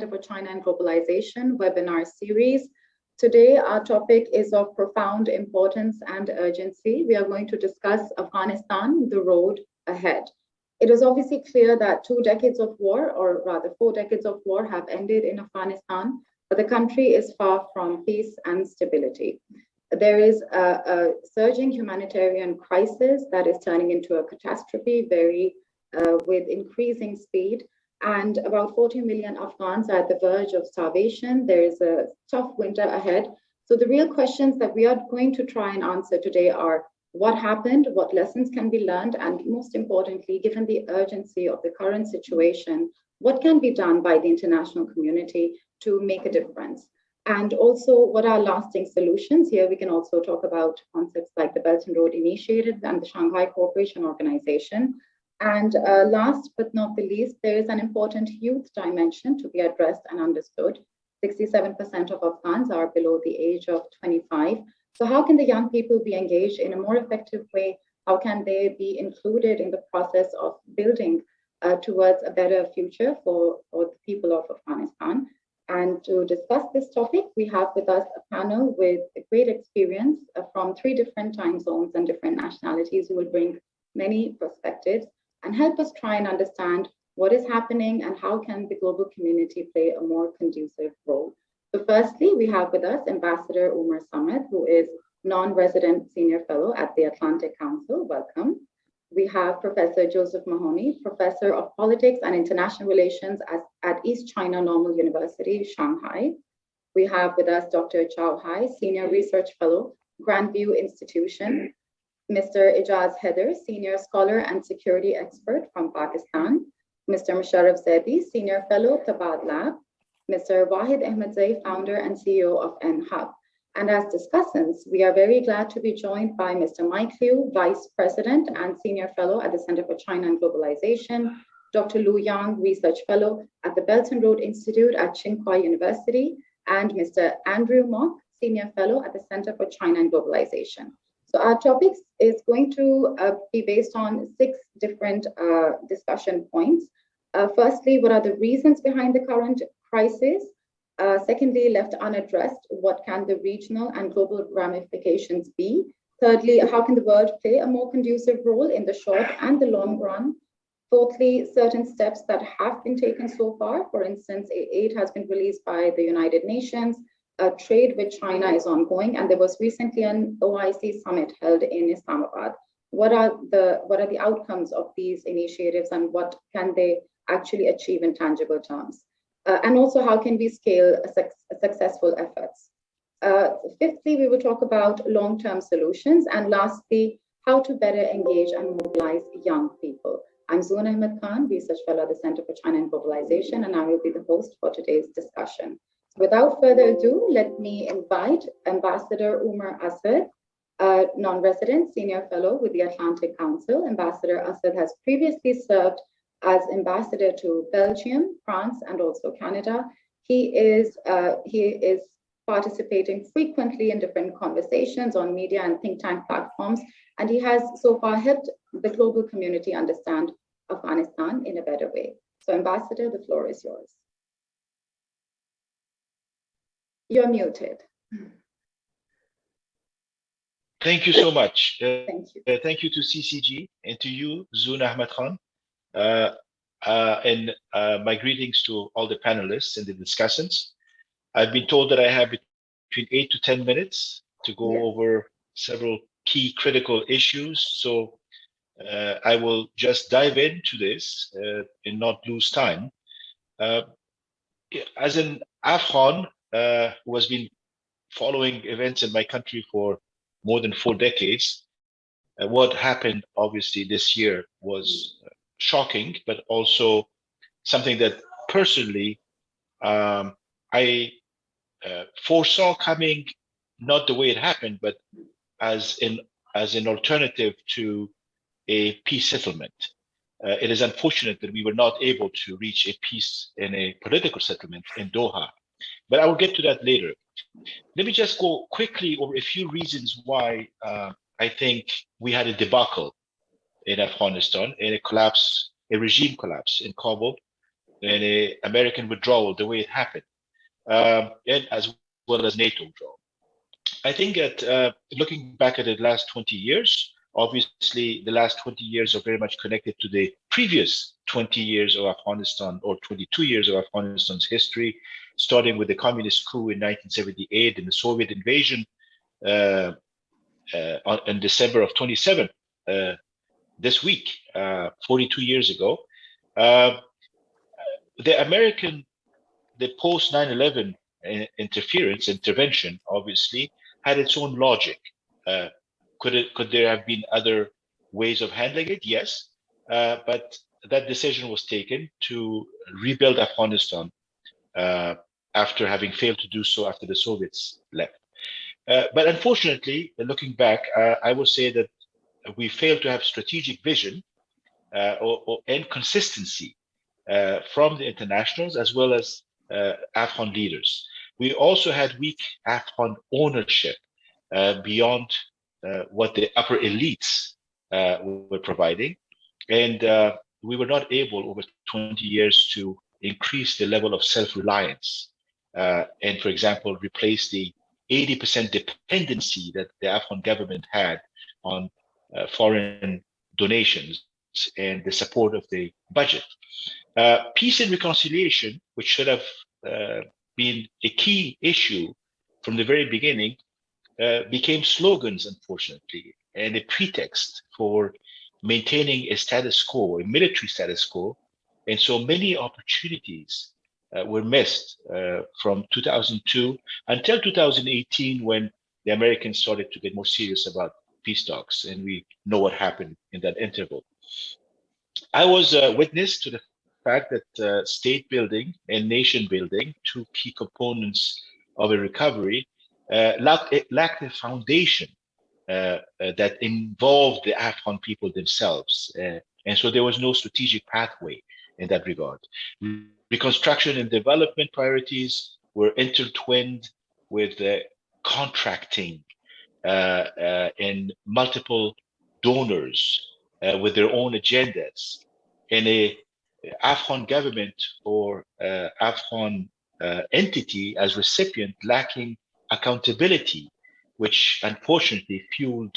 for China and Globalization webinar series. Today, our topic is of profound importance and urgency. We are going to discuss Afghanistan, the road ahead. It is obviously clear that 2 decades of war, or rather 4 decades of war, have ended in Afghanistan, but the country is far from peace and stability. There is a surging humanitarian crisis that is turning into a catastrophe with increasing speed. And about 40 million Afghans are at the verge of starvation. There is a tough winter ahead. So the real questions that we are going to try and answer today are: what happened, what lessons can be learned, and most importantly, given the urgency of the current situation, what can be done by the international community to make a difference? And also, what are lasting solutions? Here we can also talk about concepts like the Belt and Road Initiative and the Shanghai Cooperation Organization. And last but not the least, there is an important youth dimension to be addressed and understood. 67% of Afghans are below the age of 25. So how can the young people be engaged in a more effective way? How can they be included in the process of building towards a better future for the people of Afghanistan? And to discuss this topic, we have with us a panel with great experience from 3 different time zones and different nationalities who will bring many perspectives and help us try and understand what is happening and how can the global community play a more conducive role. So firstly, we have with us Ambassador Umar Samad, who is non-resident senior fellow at the Atlantic Council. Welcome. We have Professor Joseph Mahoney, Professor of Politics and International Relations at East China Normal University, Shanghai. We have with us Dr. Chao Hai, Senior Research Fellow, Grandview Institution. Mr. Ijaz Heather, Senior Scholar and Security Expert from Pakistan. Mr. Musharraf Zaidi, Senior Fellow, Tabad Lab. Mr. Wahid Ahmadzai, Founder and CEO of NHub. And as discussants, we are very glad to be joined by Mr. Mike Liu, Vice President and Senior Fellow at the Center for China and Globalization, Dr. Lu Yang, Research Fellow at the Belt and Road Institute at Tsinghua University, and Mr. Andrew Mock, Senior Fellow at the Center for China and Globalization. So our topics is going to be based on 6 different discussion points. Firstly, what are the reasons behind the current crisis? Secondly, left unaddressed, what can the regional and global ramifications be? Thirdly, how can the world play a more conducive role in the short and the long run? Fourthly, certain steps that have been taken so far. For instance, aid has been released by the United Nations. Trade with China is ongoing, and there was recently an OIC summit held in Islamabad. What are the outcomes of these initiatives, and what can they actually achieve in tangible terms? And also, how can we scale successful efforts? Fifthly, we will talk about long-term solutions, and lastly, how to better engage and mobilize young people. I'm Zoon Ahmed Khan, Research Fellow at the Center for China and Globalization, and I will be the host for today's discussion. Without further ado, let me invite Ambassador Umar Asad, non-resident senior fellow with the Atlantic Council. Ambassador Asad has previously served as ambassador to Belgium, France, and also Canada. He is participating frequently in different conversations on media and think tank platforms, and he has so far helped the global community understand Afghanistan in a better way. So, Ambassador, the floor is yours. You're muted. Thank you so much. Thank you. Thank you to CCG and to you, Zoon Ahmed Khan. And my greetings to all the panelists and the discussants. I've been told that I have between 8 to 10 minutes to go over several key critical issues. So I will just dive into this and not lose time. As an Afghan who has been following events in my country for more than 4 decades, what happened obviously this year was shocking, but also something that personally I foresaw coming, not the way it happened, but as an alternative to a peace settlement. It is unfortunate that we were not able to reach a peace and a political settlement in Doha, but I will get to that later. Let me just go quickly over a few reasons why I think we had a debacle in Afghanistan, and a regime collapse in Kabul. and a American withdrawal the way it happened, and as well as NATO withdrawal. I think that looking back at the last 20 years, obviously the last 20 years are very much connected to the previous 20 years of Afghanistan or 22 years of Afghanistan's history, starting with the communist coup in 1978 and the Soviet invasion uh, in December of 27 uh, this week, 42 years ago. Uh, the American, the post 9/11 intervention, obviously, had its own logic. Uh, could there have been other ways of handling it? Yes, but that decision was taken to rebuild Afghanistan uh, after having failed to do so after the Soviets left. But unfortunately, looking back, I would say that we failed to have strategic vision and consistency from the internationals as well as Afghan leaders. We also had weak Afghan ownership beyond what the upper elites were providing. And we were not able over 20 years to increase the level of self-reliance and, for example, replace the 80% dependency that the Afghan government had on foreign donations and the support of the budget. Peace and reconciliation, which should have been a key issue from the very beginning, became slogans, unfortunately, and a pretext for maintaining a status quo, a military status quo. And so many opportunities were missed from 2002 until 2018, when the Americans started to get more serious about peace talks. And we know what happened in that interval. I was a witness to the fact that state building and nation building, two key components of a recovery, lacked a foundation that involved the Afghan people themselves. And so there was no strategic pathway in that regard. Reconstruction and development priorities were intertwined with contracting and multiple donors with their own agendas, and a Afghan government or Afghan entity as recipient lacking accountability, which unfortunately fueled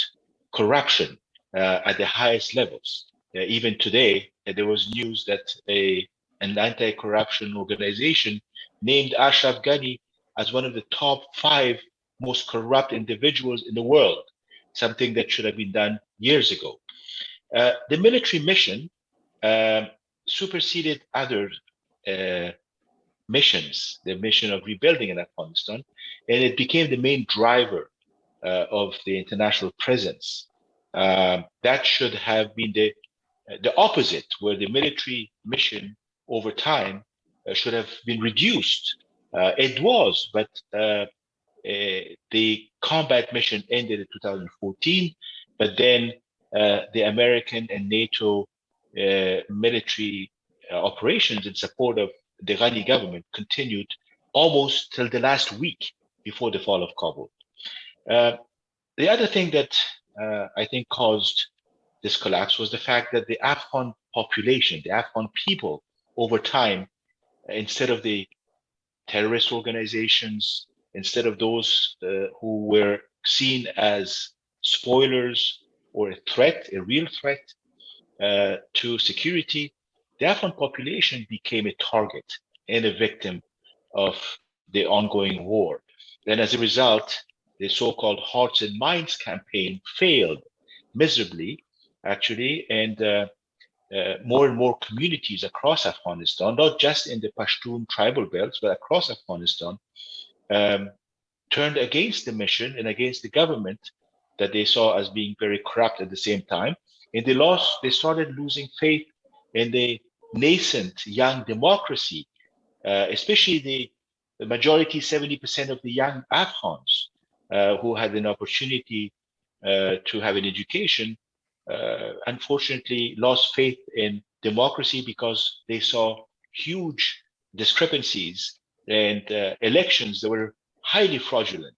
corruption at the highest levels. Even today, there was news that an anti-corruption organization named Ashraf Ghani as one of the top 5 most corrupt individuals in the world, something that should have been done years ago. The military mission superseded other uh, missions, the mission of rebuilding in Afghanistan, and it became the main driver of the international presence. That should have been the opposite, where the military mission over time should have been reduced. It was, but the combat mission ended in 2014, but then the American and NATO military operations in support of the Ghani government continued almost till the last week before the fall of Kabul. The other thing that I think caused this collapse was the fact that the Afghan population, the Afghan people, over time, instead of the terrorist organizations, instead of those who were seen as spoilers or a threat, a real threat to security, the Afghan population became a target and a victim of the ongoing war. And as a result, the so-called Hearts and Minds campaign failed miserably, actually, and more and more communities across Afghanistan, not just in the Pashtun tribal belts, but across Afghanistan, um, turned against the mission and against the government that they saw as being very corrupt at the same time. And they started losing faith in the nascent young democracy, especially the majority, 70% of the young Afghans who had an opportunity to have an education, unfortunately lost faith in democracy because they saw huge discrepancies and elections that were highly fraudulent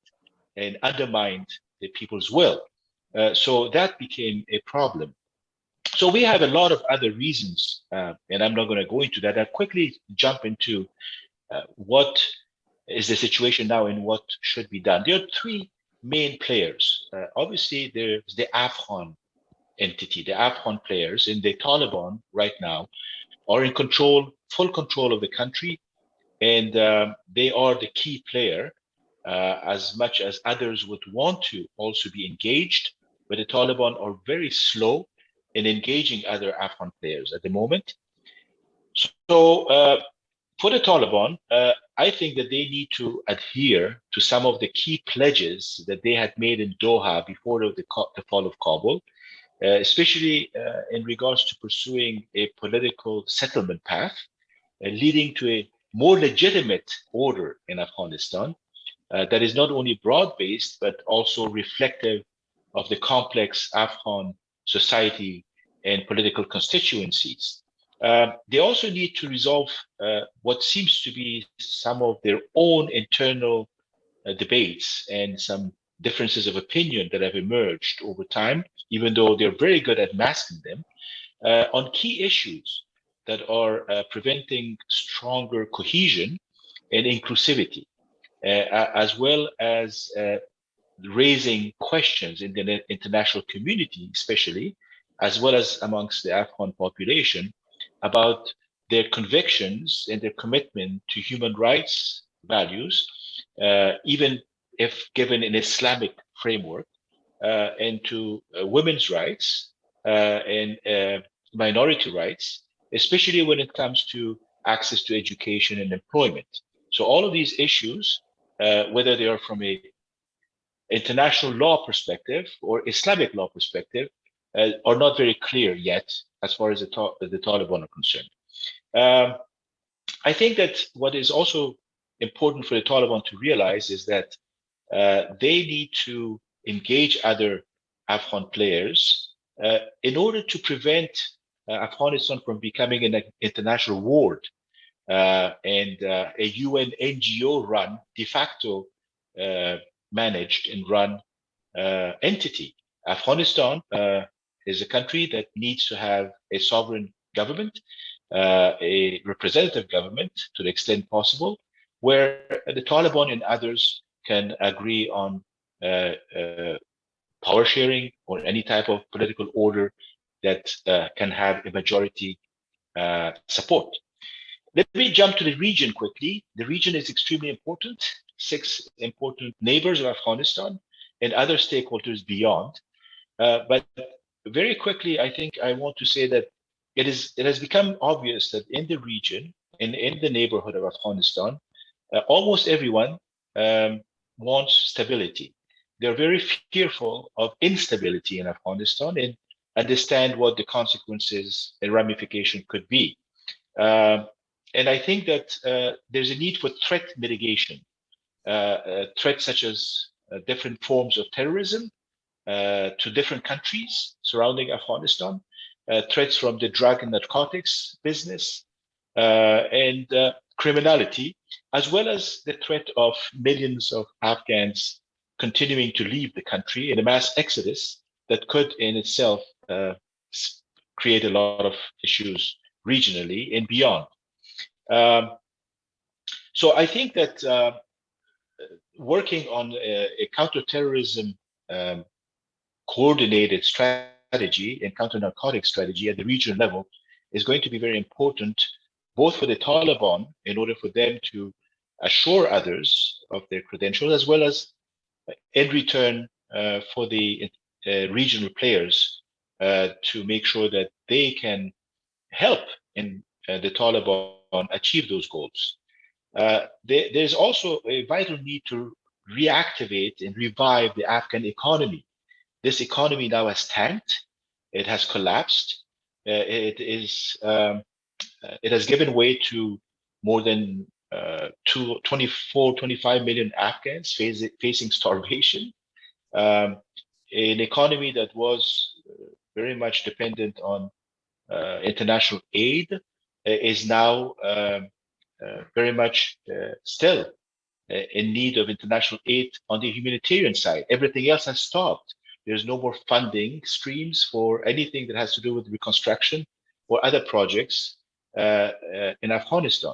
and undermined the people's will. So that became a problem. So we have a lot of other reasons, and I'm not going to go into that. I'll quickly jump into what is the situation now and what should be done. There are three main players. Obviously, there's the Afghan entity, the Afghan players, and the Taliban right now are in control, full control of the country, and they are the key player. As much as others would want to also be engaged, but the Taliban are very slow in engaging other Afghan players at the moment. So for the Taliban, I think that they need to adhere to some of the key pledges that they had made in Doha before the fall of Kabul, especially in regards to pursuing a political settlement path, leading to a more legitimate order in Afghanistan that is not only broad-based, but also reflective of the complex Afghan society and political constituencies. They also need to resolve what seems to be some of their own internal debates and some differences of opinion that have emerged over time, even though they're very good at masking them, on key issues that are preventing stronger cohesion and inclusivity, as well as raising questions in the international community, especially, as well as amongst the Afghan population, about their convictions and their commitment to human rights values, even if given an Islamic framework, and to women's rights and minority rights, especially when it comes to access to education and employment. So all of these issues, whether they are from a international law perspective or Islamic law perspective, are not very clear yet as far as the Taliban are concerned. Um, I think that what is also important for the Taliban to realize is that they need to engage other Afghan players in order to prevent Afghanistan from becoming an international ward and a UN NGO run, de facto managed and run entity. Afghanistan is a country that needs to have a sovereign government, a representative government to the extent possible, where the Taliban and others can agree on power sharing or any type of political order that can have a majority support. Let me jump to the region quickly. The region is extremely important. Six important neighbors of Afghanistan and other stakeholders beyond. But very quickly, I think I want to say that it has become obvious that in the region and in the neighborhood of Afghanistan, almost everyone wants stability. They're very fearful of instability in Afghanistan and understand what the consequences and ramification could be. Um, and I think that there's a need for threat mitigation, threats such as different forms of terrorism to different countries surrounding Afghanistan, threats from the drug and narcotics business, and criminality, as well as the threat of millions of Afghans continuing to leave the country in a mass exodus that could in itself create a lot of issues regionally and beyond. Um, so I think that working on a counterterrorism um, coordinated strategy and counter-narcotic strategy at the regional level is going to be very important, both for the Taliban in order for them to assure others of their credentials, as well as in return for the regional players to make sure that they can help in the Taliban achieve those goals. There's also a vital need to reactivate and revive the Afghan economy. This economy now has tanked. It has collapsed. It has given way to more than 24, 25 million Afghans facing starvation. Um, an economy that was very much dependent on international aid is now very much still in need of international aid on the humanitarian side. Everything else has stopped. There's no more funding streams for anything that has to do with reconstruction or other projects in Afghanistan.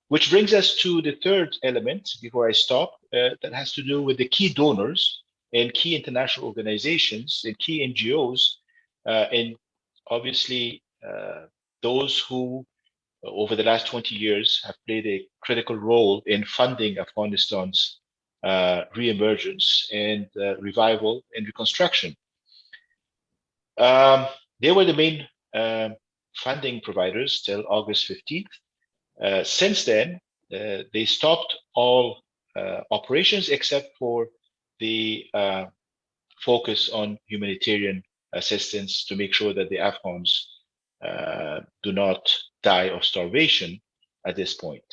Which brings us to the third element before I stop, that has to do with the key donors and key international organizations and key NGOs, and obviously those who over the last 20 years have played a critical role in funding Afghanistan's re-emergence and revival and reconstruction. They were the main funding providers till August 15th. Since then, they stopped all operations except for the focus on humanitarian assistance to make sure that the Afghans do not die of starvation at this point.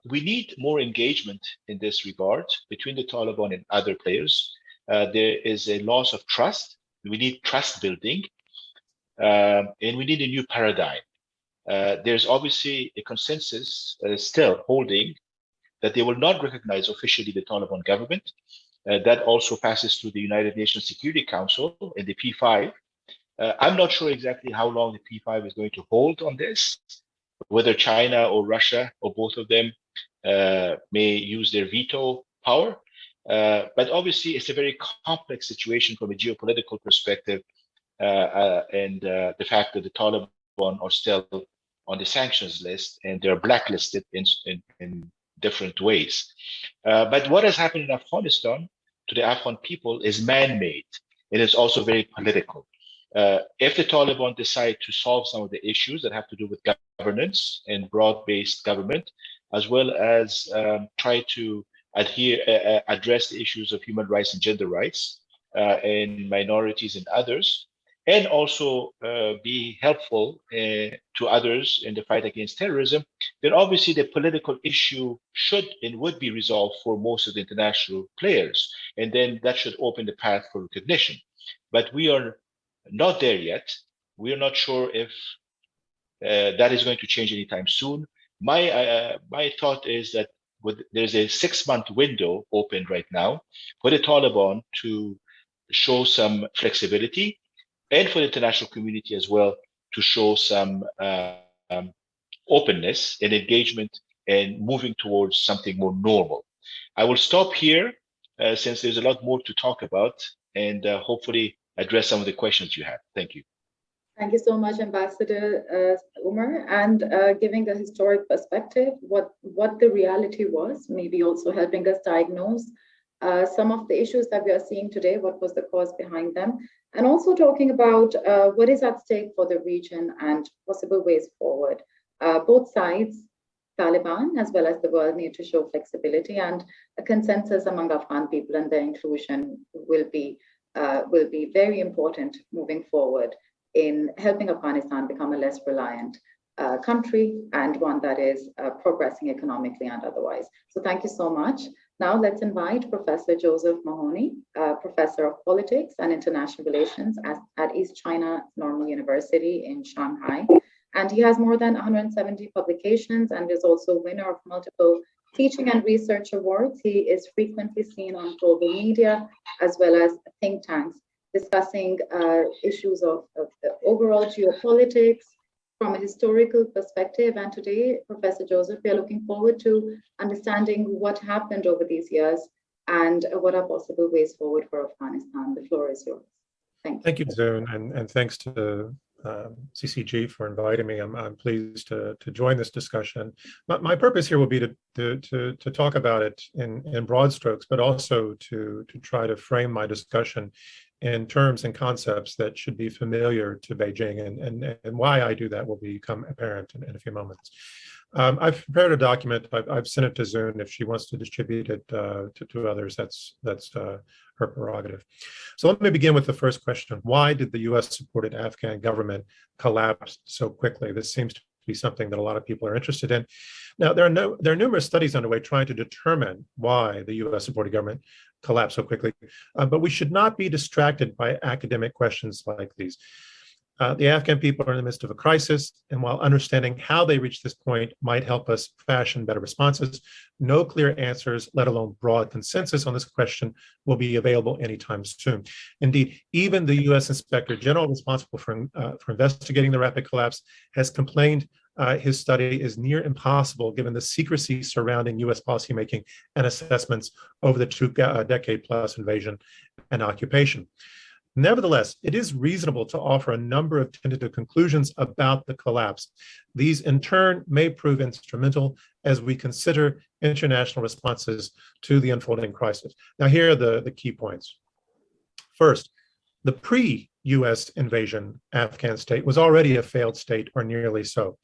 We need more engagement in this regard between the Taliban and other players. There is a loss of trust. We need trust building, and we need a new paradigm. There's obviously a consensus still holding that they will not recognize officially the Taliban government. That also passes through the United Nations Security Council and the P5. I'm not sure exactly how long the P5 is going to hold on this, whether China or Russia or both of them may use their veto power. But obviously, it's a very complex situation from a geopolitical perspective, and the fact that the Taliban are still on the sanctions list and they're blacklisted in different ways. But what has happened in Afghanistan to the Afghan people is man-made. It is also very political. If the Taliban decide to solve some of the issues that have to do with governance and broad-based government, as well as try to address the issues of human rights and gender rights and minorities and others, and also be helpful to others in the fight against terrorism, then obviously the political issue should and would be resolved for most of the international players. And then that should open the path for recognition. But we are not there yet. We are not sure if that is going to change anytime soon. My thought is that there's a 6-month window open right now for the Taliban to show some flexibility, and for the international community as well to show some openness and engagement and moving towards something more normal. I will stop here since there's a lot more to talk about, and hopefully address some of the questions you have. Thank you. Thank you so much, Ambassador Umar, and giving a historic perspective, what the reality was, maybe also helping us diagnose some of the issues that we are seeing today, what was the cause behind them, and also talking about what is at stake for the region and possible ways forward. Both sides, Taliban as well as the world, need to show flexibility, and a consensus among Afghan people and their inclusion will be very important moving forward in helping Afghanistan become a less reliant country and one that is progressing economically and otherwise. So thank you so much. Now let's invite Professor Joseph Mahoney, Professor of Politics and International Relations at East China Normal University in Shanghai. And he has more than 170 publications and is also winner of multiple teaching and research awards. He is frequently seen on global media as well as think tanks discussing issues of the overall geopolitics from a historical perspective. And today, Professor Joseph, we are looking forward to understanding what happened over these years and what are possible ways forward for Afghanistan. The floor is yours. Thank you. Thank you, Zoon, and thanks to CCG for inviting me. I'm pleased to join this discussion. My purpose here will be to talk about it in broad strokes, but also to try to frame my discussion in terms and concepts that should be familiar to Beijing, and why I do that will become apparent in a few moments. I've prepared a document. I've sent it to Zoon. If she wants to distribute it to others, that's her prerogative. So let me begin with the first question. Why did the US-supported Afghan government collapse so quickly? This seems to be something that a lot of people are interested in. Now, there are numerous studies underway trying to determine why the US-supported government collapsed so quickly, but we should not be distracted by academic questions like these. The Afghan people are in the midst of a crisis, and while understanding how they reached this point might help us fashion better responses, no clear answers, let alone broad consensus on this question, will be available anytime soon. Indeed, even the U.S. Inspector General responsible for investigating the rapid collapse has complained his study is near impossible given the secrecy surrounding U.S. policymaking and assessments over the two-decade-plus invasion and occupation. Nevertheless, it is reasonable to offer a number of tentative conclusions about the collapse. These, in turn, may prove instrumental as we consider international responses to the unfolding crisis. Now, here are the key points. First, the pre-US invasion Afghan state was already a failed state, or nearly so.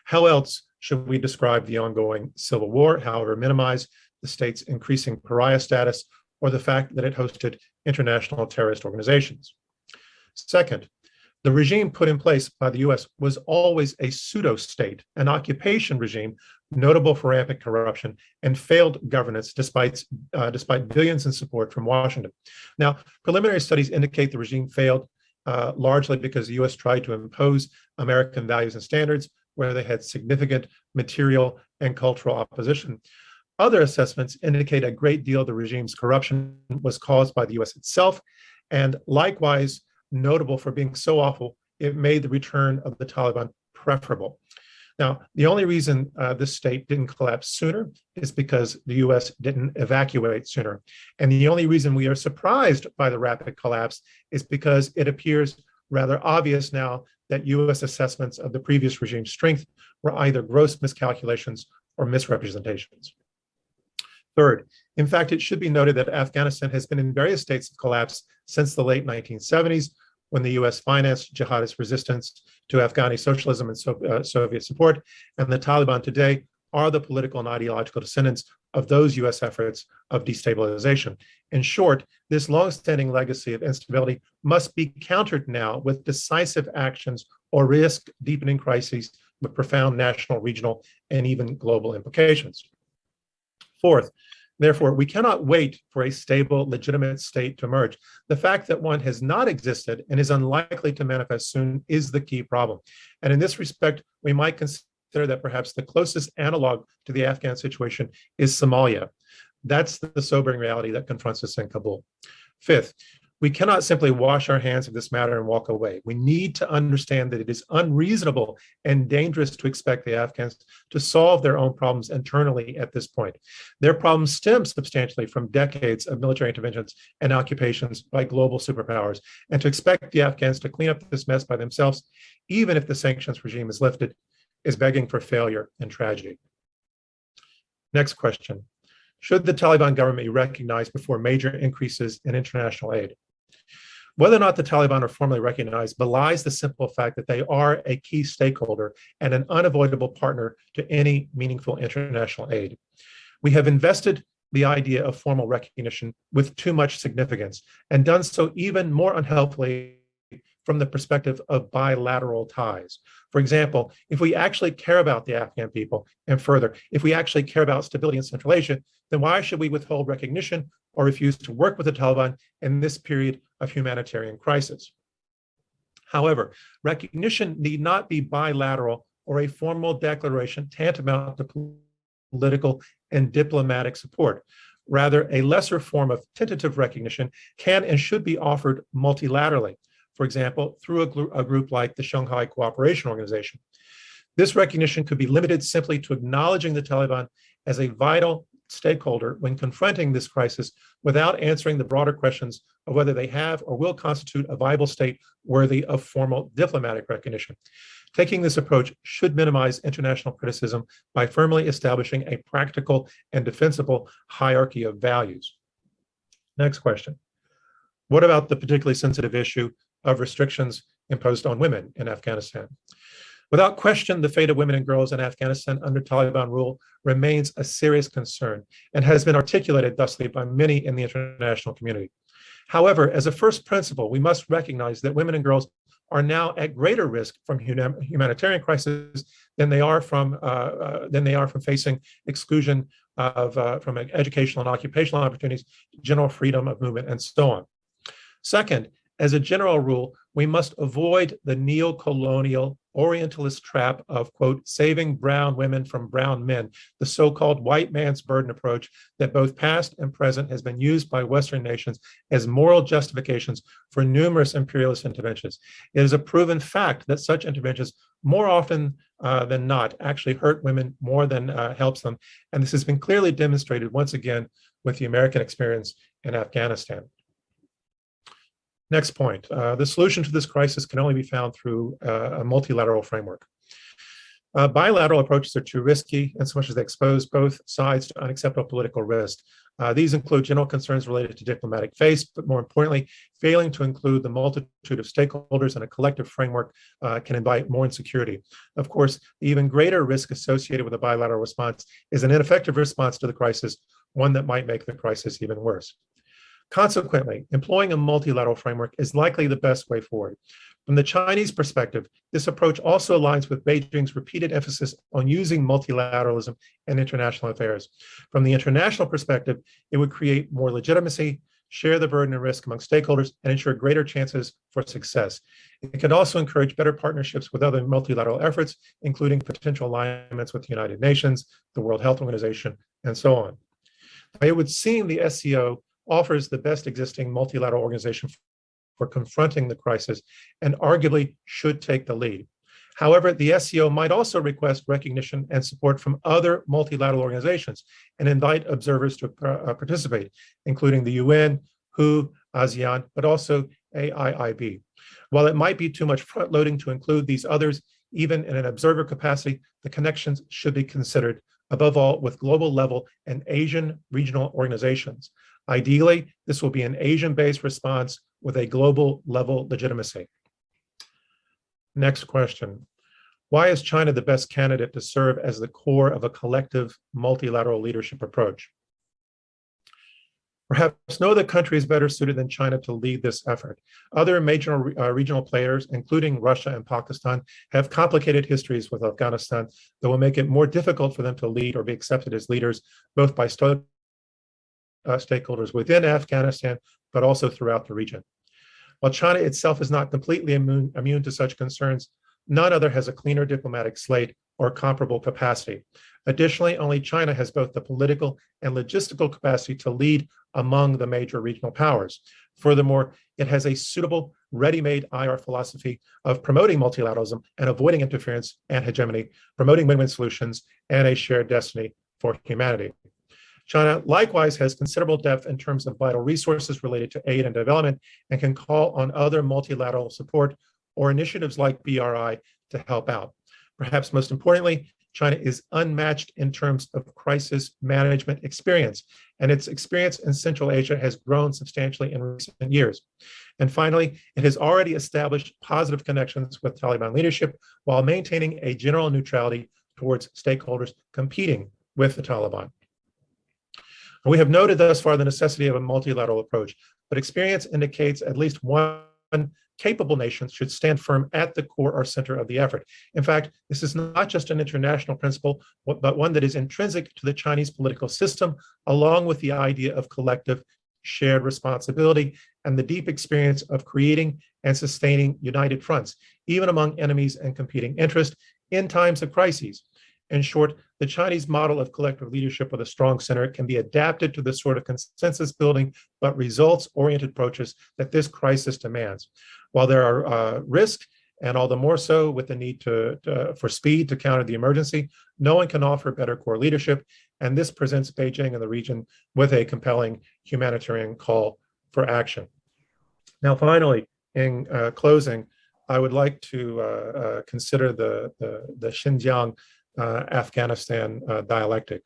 How else should we describe the ongoing civil war, however minimize the state's increasing pariah status or the fact that it hosted international terrorist organizations? Second, the regime put in place by the US was always a pseudo-state, an occupation regime notable for rampant corruption and failed governance despite billions in support from Washington. Now, preliminary studies indicate the regime failed largely because the US tried to impose American values and standards where they had significant material and cultural opposition. Other assessments indicate a great deal of the regime's corruption was caused by the US itself, and likewise notable for being so awful, it made the return of the Taliban preferable. Now, the only reason this state didn't collapse sooner is because the US didn't evacuate sooner. And the only reason we are surprised by the rapid collapse is because it appears rather obvious now that US assessments of the previous regime's strength were either gross miscalculations or misrepresentations. Third, in fact, it should be noted that Afghanistan has been in various states of collapse since the late 1970s, when the US financed jihadist resistance to Afghani socialism and Soviet support, and the Taliban today are the political and ideological descendants of those US efforts of destabilization. In short, this longstanding legacy of instability must be countered now with decisive actions or risk deepening crises with profound national, regional, and even global implications. Fourth, therefore, we cannot wait for a stable, legitimate state to emerge. The fact that one has not existed and is unlikely to manifest soon is the key problem. And in this respect, we might consider that perhaps the closest analog to the Afghan situation is Somalia. That's the sobering reality that confronts us in Kabul. Fifth, we cannot simply wash our hands of this matter and walk away. We need to understand that it is unreasonable and dangerous to expect the Afghans to solve their own problems internally at this point. Their problems stem substantially from decades of military interventions and occupations by global superpowers. And to expect the Afghans to clean up this mess by themselves, even if the sanctions regime is lifted, is begging for failure and tragedy. Next question. Should the Taliban government be recognized before major increases in international aid? Whether or not the Taliban are formally recognized belies the simple fact that they are a key stakeholder and an unavoidable partner to any meaningful international aid. We have invested the idea of formal recognition with too much significance and done so even more unhelpfully from the perspective of bilateral ties. For example, if we actually care about the Afghan people, and further, if we actually care about stability in Central Asia, then why should we withhold recognition or refuse to work with the Taliban in this period of humanitarian crisis? However, recognition need not be bilateral or a formal declaration tantamount to political and diplomatic support. Rather, a lesser form of tentative recognition can and should be offered multilaterally. For example, through a group like the Shanghai Cooperation Organization. This recognition could be limited simply to acknowledging the Taliban as a vital stakeholder when confronting this crisis without answering the broader questions of whether they have or will constitute a viable state worthy of formal diplomatic recognition. Taking this approach should minimize international criticism by firmly establishing a practical and defensible hierarchy of values. Next question. What about the particularly sensitive issue of restrictions imposed on women in Afghanistan? Without question, the fate of women and girls in Afghanistan under Taliban rule remains a serious concern and has been articulated thusly by many in the international community. However, as a first principle, we must recognize that women and girls are now at greater risk from humanitarian crisis than they are from facing exclusion from educational and occupational opportunities, general freedom of movement, and so on. Second, as a general rule, we must avoid the neo-colonial Orientalist trap of, quote, saving brown women from brown men, the so-called white man's burden approach that both past and present has been used by Western nations as moral justifications for numerous imperialist interventions. It is a proven fact that such interventions more often than not actually hurt women more than helps them. And this has been clearly demonstrated once again with the American experience in Afghanistan. Next point, the solution to this crisis can only be found through a multilateral framework. Bilateral approaches are too risky in so much as they expose both sides to unacceptable political risk. These include general concerns related to diplomatic face, but more importantly, failing to include the multitude of stakeholders in a collective framework can invite more insecurity. Of course, the even greater risk associated with a bilateral response is an ineffective response to the crisis, one that might make the crisis even worse. Consequently, employing a multilateral framework is likely the best way forward. From the Chinese perspective, this approach also aligns with Beijing's repeated emphasis on using multilateralism in international affairs. From the international perspective, it would create more legitimacy, share the burden and risk among stakeholders, and ensure greater chances for success. It could also encourage better partnerships with other multilateral efforts, including potential alignments with the United Nations, the World Health Organization, and so on. It would seem the SCO offers the best existing multilateral organization for confronting the crisis and arguably should take the lead. However, the SCO might also request recognition and support from other multilateral organizations and invite observers to participate, including the UN, WHO, ASEAN, but also AIIB. While it might be too much front-loading to include these others, even in an observer capacity, the connections should be considered, above all with global level and Asian regional organizations. Ideally, this will be an Asian-based response with a global level legitimacy. Next question. Why is China the best candidate to serve as the core of a collective multilateral leadership approach? Perhaps no other country is better suited than China to lead this effort. Other major regional players, including Russia and Pakistan, have complicated histories with Afghanistan that will make it more difficult for them to lead or be accepted as leaders, both by stakeholders within Afghanistan, but also throughout the region. While China itself is not completely immune to such concerns, none other has a cleaner diplomatic slate or comparable capacity. Additionally, only China has both the political and logistical capacity to lead among the major regional powers. Furthermore, it has a suitable, ready-made IR philosophy of promoting multilateralism and avoiding interference and hegemony, promoting win-win solutions, and a shared destiny for humanity. China likewise has considerable depth in terms of vital resources related to aid and development and can call on other multilateral support or initiatives like BRI to help out. Perhaps most importantly, China is unmatched in terms of crisis management experience, and its experience in Central Asia has grown substantially in recent years. And finally, it has already established positive connections with Taliban leadership while maintaining a general neutrality towards stakeholders competing with the Taliban. We have noted thus far the necessity of a multilateral approach, but experience indicates at least one capable nation should stand firm at the core or center of the effort. In fact, this is not just an international principle, but one that is intrinsic to the Chinese political system, along with the idea of collective shared responsibility and the deep experience of creating and sustaining united fronts, even among enemies and competing interests in times of crises. In short, the Chinese model of collective leadership with a strong center can be adapted to the sort of consensus building but results-oriented approaches that this crisis demands. While there are risks, and all the more so with the need for speed to counter the emergency, no one can offer better core leadership, and this presents Beijing and the region with a compelling humanitarian call for action. Now, finally, in closing, I would like to consider the Xinjiang Afghanistan dialectic.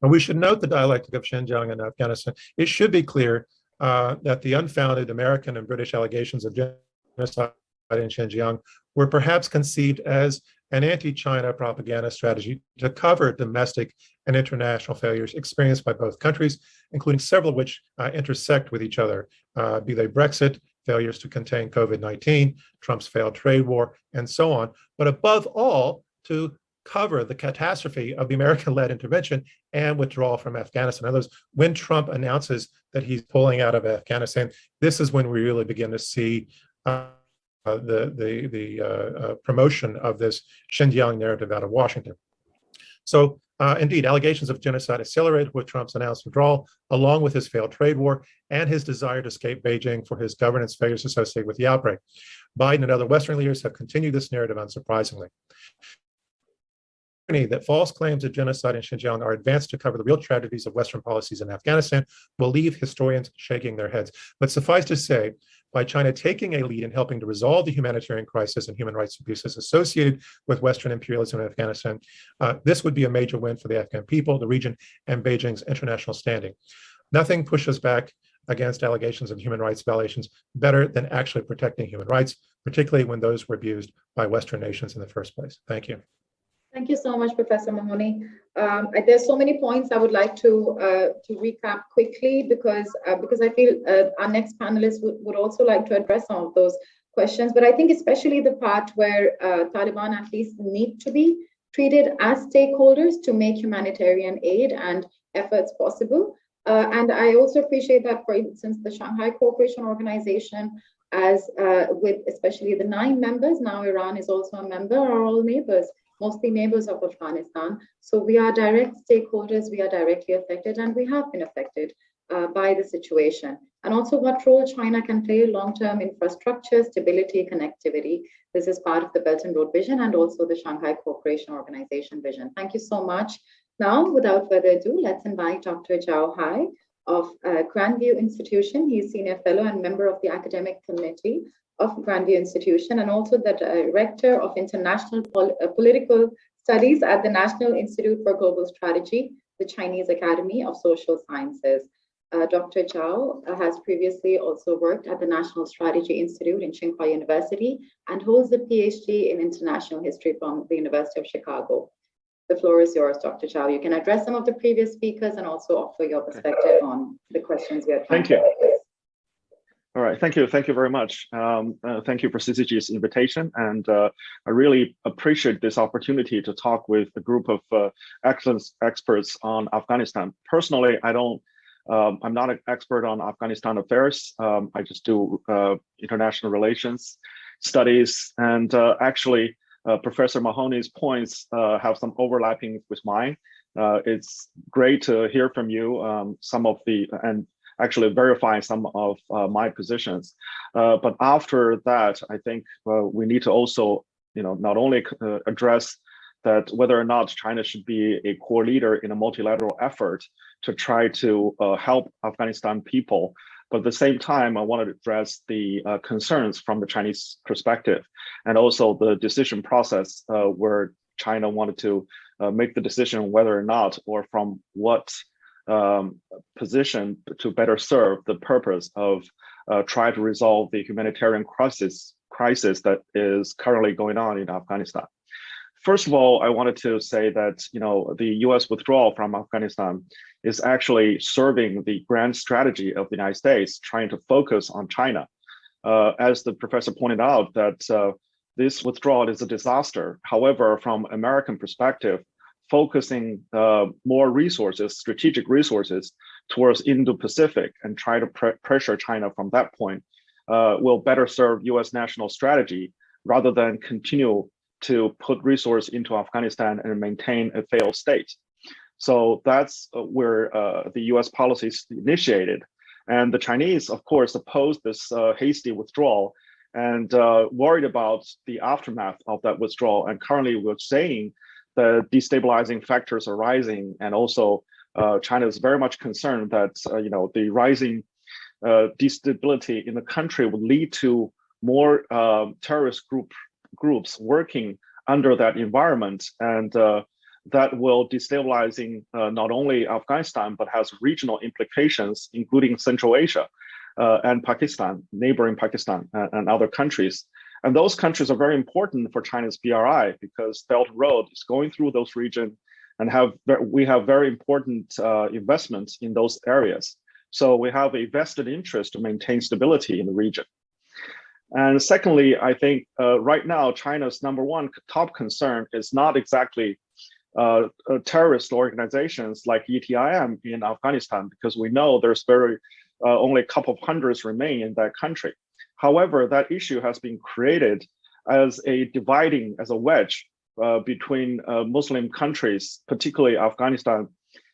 And we should note the dialectic of Xinjiang and Afghanistan. It should be clear that the unfounded American and British allegations of genocide in Xinjiang were perhaps conceived as an anti-China propaganda strategy to cover domestic and international failures experienced by both countries, including several of which intersect with each other, be they Brexit, failures to contain COVID-19, Trump's failed trade war, and so on. But above all, to cover the catastrophe of the American-led intervention and withdrawal from Afghanistan. In other words, when Trump announces that he's pulling out of Afghanistan, this is when we really begin to see the promotion of this Xinjiang narrative out of Washington. So indeed, allegations of genocide accelerated with Trump's announced withdrawal, along with his failed trade war and his desire to escape Beijing for his governance failures associated with the outbreak. Biden and other Western leaders have continued this narrative unsurprisingly. That false claims of genocide in Xinjiang are advanced to cover the real tragedies of Western policies in Afghanistan will leave historians shaking their heads. But suffice to say, by China taking a lead in helping to resolve the humanitarian crisis and human rights abuses associated with Western imperialism in Afghanistan, this would be a major win for the Afghan people, the region, and Beijing's international standing. Nothing pushes back against allegations of human rights violations better than actually protecting human rights, particularly when those were abused by Western nations in the first place. Thank you. Thank you so much, Professor Mahoney. There's so many points I would like to recap quickly because I feel our next panelists would also like to address some of those questions. But I think especially the part where Taliban at least need to be treated as stakeholders to make humanitarian aid and efforts possible. And I also appreciate that, for instance, the Shanghai Cooperation Organization, as with especially the 9 members, now Iran is also a member, are all neighbors, mostly neighbors of Afghanistan. So we are direct stakeholders, we are directly affected, and we have been affected by the situation. And also what role China can play long-term infrastructure, stability, connectivity. This is part of the Belt and Road vision and also the Shanghai Cooperation Organization vision. Thank you so much. Now, without further ado, let's invite Dr. Zhao Hai of Grandview Institution. He's Senior Fellow and member of the Academic Committee of Grandview Institution and also the Director of International Political Studies at the National Institute for Global Strategy, the Chinese Academy of Social Sciences. Dr. Zhao has previously also worked at the National Strategy Institute in Tsinghua University and holds a PhD in International History from the University of Chicago. The floor is yours, Dr. Zhao. You can address some of the previous speakers and also offer your perspective on the questions we are trying to address. All right, thank you very much. Thank you for CCG's invitation, and I really appreciate this opportunity to talk with a group of excellent experts on Afghanistan. Personally, I'm not an expert on Afghanistan affairs. I just do international relations studies, and actually, Professor Mahoney's points have some overlapping with mine. It's great to hear from you and actually verify some of my positions. But after that, I think we need to also, not only address that whether or not China should be a core leader in a multilateral effort to try to help Afghanistan people, but at the same time, I wanted to address the concerns from the Chinese perspective and also the decision process where China wanted to make the decision whether or not or from what position to better serve the purpose of try to resolve the humanitarian crisis that is currently going on in Afghanistan. First of all, I wanted to say that the U.S. withdrawal from Afghanistan is actually serving the grand strategy of the United States, trying to focus on China. As the professor pointed out, that this withdrawal is a disaster. However, from American perspective, focusing more resources, strategic resources towards Indo-Pacific and try to pressure China from that point will better serve US national strategy rather than continue to put resource into Afghanistan and maintain a failed state. So that's where the US policy is initiated. And the Chinese, of course, opposed this hasty withdrawal and worried about the aftermath of that withdrawal. And currently we're saying the destabilizing factors are rising, and also China is very much concerned that the rising destability in the country would lead to more terrorist groups working under that environment, and that will destabilizing not only Afghanistan but has regional implications, including Central Asia and Pakistan, neighboring Pakistan and other countries. And those countries are very important for China's BRI because Belt and Road is going through those regions, and we have very important investments in those areas. So we have a vested interest to maintain stability in the region. And secondly, I think right now, China's number one top concern is not exactly terrorist organizations like ETIM in Afghanistan, because we know there's only a couple of hundreds remain in that country. However, that issue has been created as a wedge between Muslim countries, particularly Afghanistan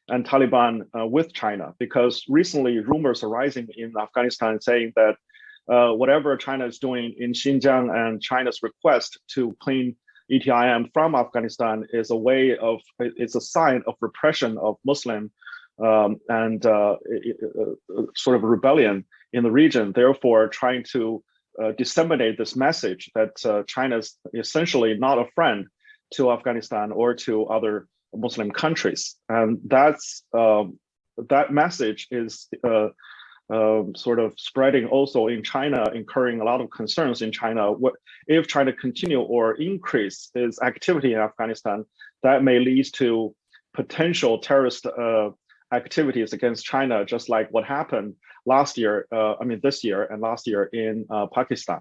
and Taliban with China, because recently rumors are rising in Afghanistan saying that whatever China is doing in Xinjiang and China's request to clean ETIM from Afghanistan is it's a sign of repression of Muslim and sort of rebellion in the region, therefore trying to disseminate this message that China is essentially not a friend to Afghanistan or to other Muslim countries. And that message is sort of spreading also in China, incurring a lot of concerns in China. What if China continue or increase its activity in Afghanistan, that may lead to potential terrorist activities against China, just like what happened this year and last year in Pakistan.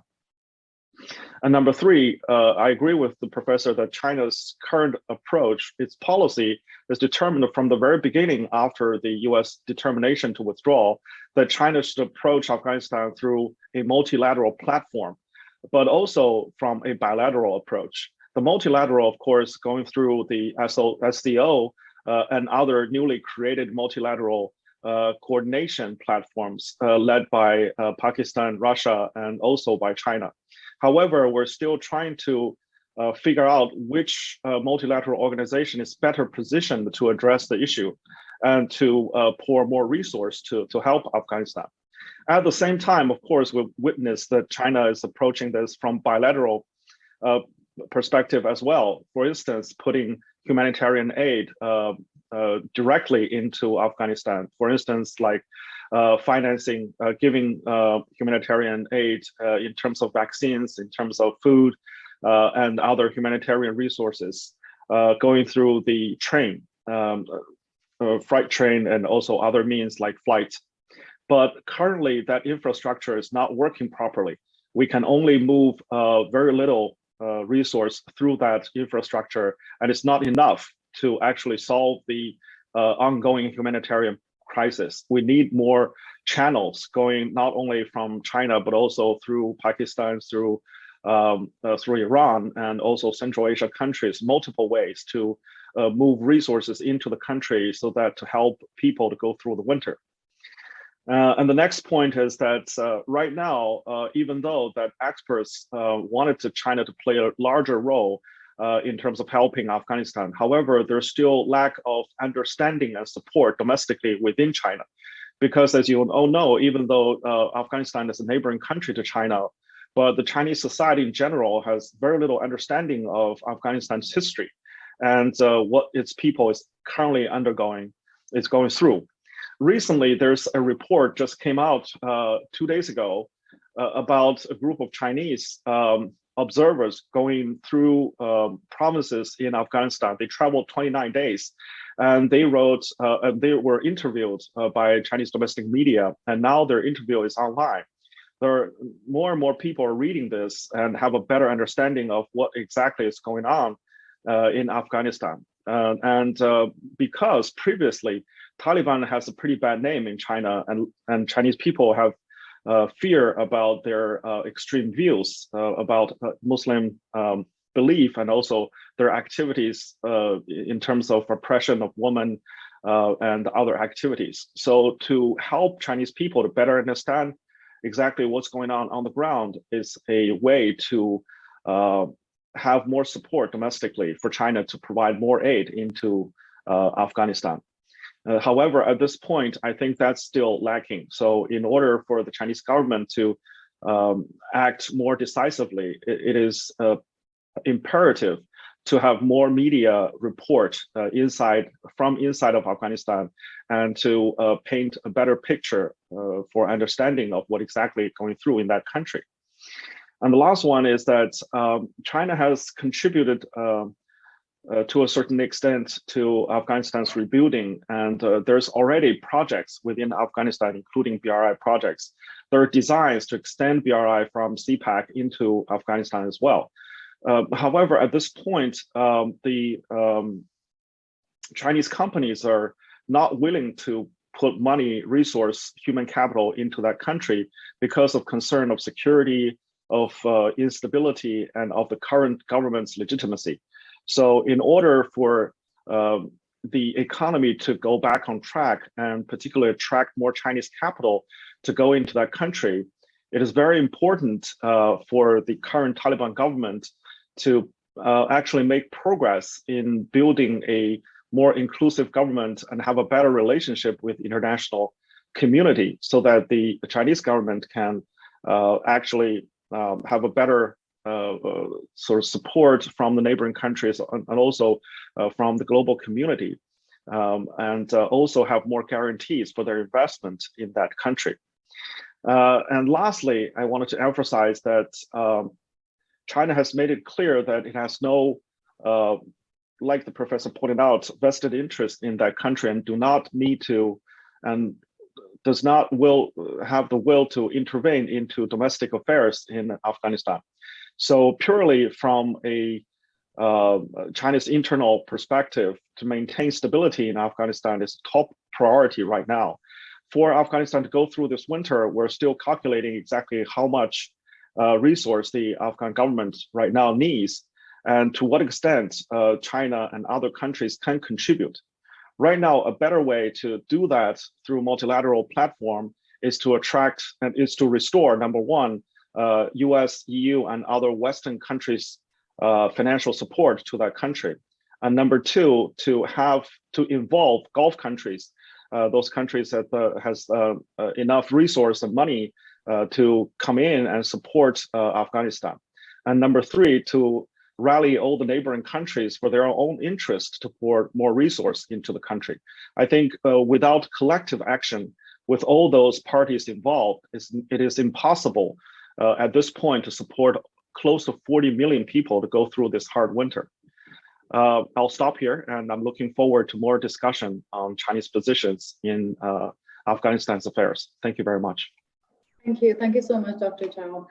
And number three, I agree with the professor that China's current approach, its policy, is determined from the very beginning after the US determination to withdraw, that China should approach Afghanistan through a multilateral platform, but also from a bilateral approach. The multilateral, of course, going through the SCO and other newly created multilateral coordination platforms led by Pakistan, Russia, and also by China. However, we're still trying to figure out which multilateral organization is better positioned to address the issue and to pour more resource to help Afghanistan. At the same time, of course, we've witnessed that China is approaching this from bilateral perspective as well. For instance, putting humanitarian aid directly into Afghanistan. For instance, like financing, giving humanitarian aid in terms of vaccines, in terms of food, and other humanitarian resources, going through the train, freight train, and also other means like flight. But currently, that infrastructure is not working properly. We can only move very little resource through that infrastructure, and it's not enough to actually solve the ongoing humanitarian crisis. We need more channels going not only from China, but also through Pakistan, through Iran, and also Central Asia countries, multiple ways to move resources into the country so that to help people to go through the winter. And the next point is that right now, even though that experts wanted China to play a larger role in terms of helping Afghanistan, however, there's still lack of understanding and support domestically within China. Because as you all know, even though Afghanistan is a neighboring country to China, but the Chinese society in general has very little understanding of Afghanistan's history and what its people is currently going through. Recently, there's a report just came out 2 days ago about a group of Chinese observers going through provinces in Afghanistan. They traveled 29 days, and they were interviewed by Chinese domestic media, and now their interview is online. There are more and more people are reading this and have a better understanding of what exactly is going on in Afghanistan. Because previously, Taliban has a pretty bad name in China, and Chinese people have fear about their extreme views about Muslim belief, and also their activities in terms of oppression of women and other activities. So to help Chinese people to better understand exactly what's going on the ground is a way to have more support domestically for China to provide more aid into Afghanistan. However, at this point, I think that's still lacking. So in order for the Chinese government to act more decisively, it is imperative to have more media report from inside of Afghanistan, and to paint a better picture for understanding of what exactly is going through in that country. And the last one is that China has contributed to a certain extent to Afghanistan's rebuilding. And there's already projects within Afghanistan, including BRI projects. There are designs to extend BRI from CPAC into Afghanistan as well. However, at this point, the Chinese companies are not willing to put money, resource, human capital into that country because of concern of security, of instability, and of the current government's legitimacy. So in order for the economy to go back on track and particularly attract more Chinese capital to go into that country, it is very important for the current Taliban government to actually make progress in building a more inclusive government and have a better relationship with international community so that the Chinese government can actually have a better sort of support from the neighboring countries and also from the global community, and also have more guarantees for their investment in that country. And lastly, I wanted to emphasize that China has made it clear that it has no, like the professor pointed out, vested interest in that country and do not need to and does not have the will to intervene into domestic affairs in Afghanistan. So purely from a China's internal perspective, to maintain stability in Afghanistan is top priority right now. For Afghanistan to go through this winter, we're still calculating exactly how much resource the Afghan government right now needs and to what extent China and other countries can contribute. Right now, a better way to do that through multilateral platform is to attract and is to restore, number one, US, EU, and other Western countries' financial support to that country. And number two, to involve Gulf countries, those countries that has enough resource and money to come in and support Afghanistan. And number three, to rally all the neighboring countries for their own interest to pour more resource into the country. I think without collective action with all those parties involved, it is impossible at this point to support close to 40 million people to go through this hard winter. I'll stop here, and I'm looking forward to more discussion on Chinese positions in Afghanistan's affairs. Thank you very much. Thank you. Thank you so much, Dr. Zhao,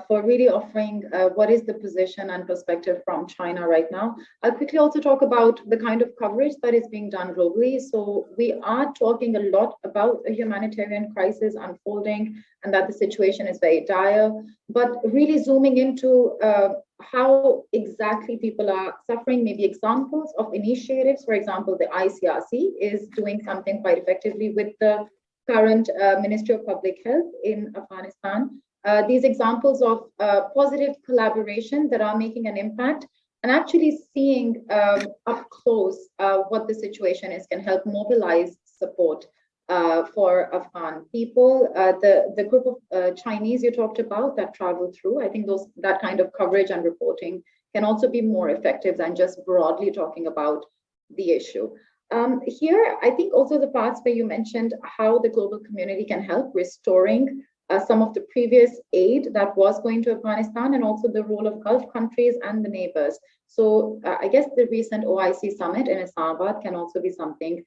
for really offering what is the position and perspective from China right now. I'll quickly also talk about the kind of coverage that is being done globally. So we are talking a lot about a humanitarian crisis unfolding and that the situation is very dire, but really zooming into how exactly people are suffering, maybe examples of initiatives. For example, the ICRC is doing something quite effectively with the current Ministry of Public Health in Afghanistan. These examples of positive collaboration that are making an impact and actually seeing up close what the situation is can help mobilize support for Afghan people. The group of Chinese you talked about that travel through, I think that kind of coverage and reporting can also be more effective than just broadly talking about the issue. Here, I think also the parts where you mentioned how the global community can help restoring some of the previous aid that was going to Afghanistan and also the role of Gulf countries and the neighbors. So I guess the recent OIC summit in Islamabad can also be something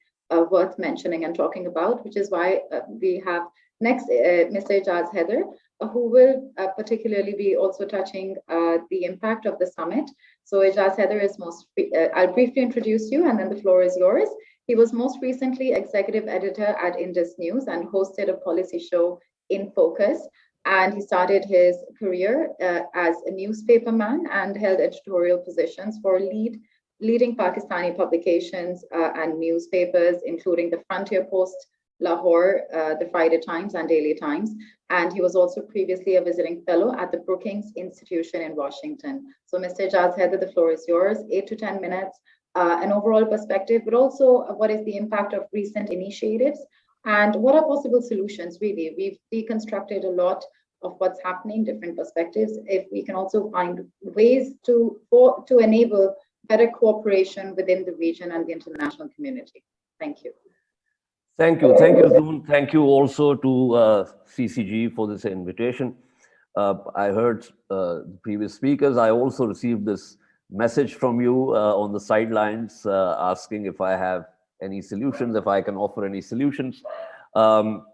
worth mentioning and talking about, which is why we have next Mr. Ijaz Heather, who will particularly be also touching the impact of the summit. So Ijaz Heather is I'll briefly introduce you and then the floor is yours. He was most recently executive editor at Indus News and hosted a policy show In Focus. And he started his career as a newspaperman and held editorial positions for leading Pakistani publications and newspapers, including the Frontier Post, Lahore, the Friday Times and Daily Times. And he was also previously a visiting fellow at the Brookings Institution in Washington. So Mr. Ijaz Heather, the floor is yours, 8 to 10 minutes, an overall perspective, but also what is the impact of recent initiatives and what are possible solutions really. We've deconstructed a lot of what's happening, different perspectives. If we can also find ways to enable better cooperation within the region and the international community. Thank you. Thank you, Zoon. Thank you also to CCG for this invitation. I heard the previous speakers. I also received this message from you on the sidelines asking if I have any solutions, if I can offer any solutions. Well,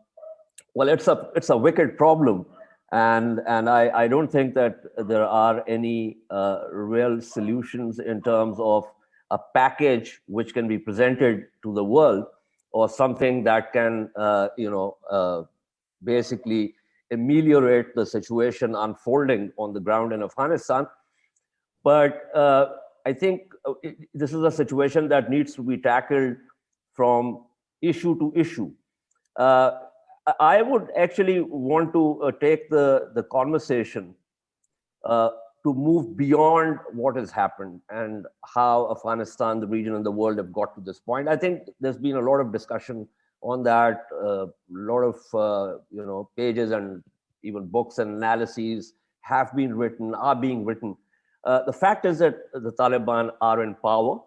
it's a wicked problem, and I don't think that there are any real solutions in terms of a package which can be presented to the world, or something that can basically ameliorate the situation unfolding on the ground in Afghanistan. But I think this is a situation that needs to be tackled from issue to issue. I would actually want to take the conversation to move beyond what has happened and how Afghanistan, the region, and the world have got to this point. I think there's been a lot of discussion on that, a lot of pages and even books and analyses have been written, are being written. The fact is that the Taliban are in power,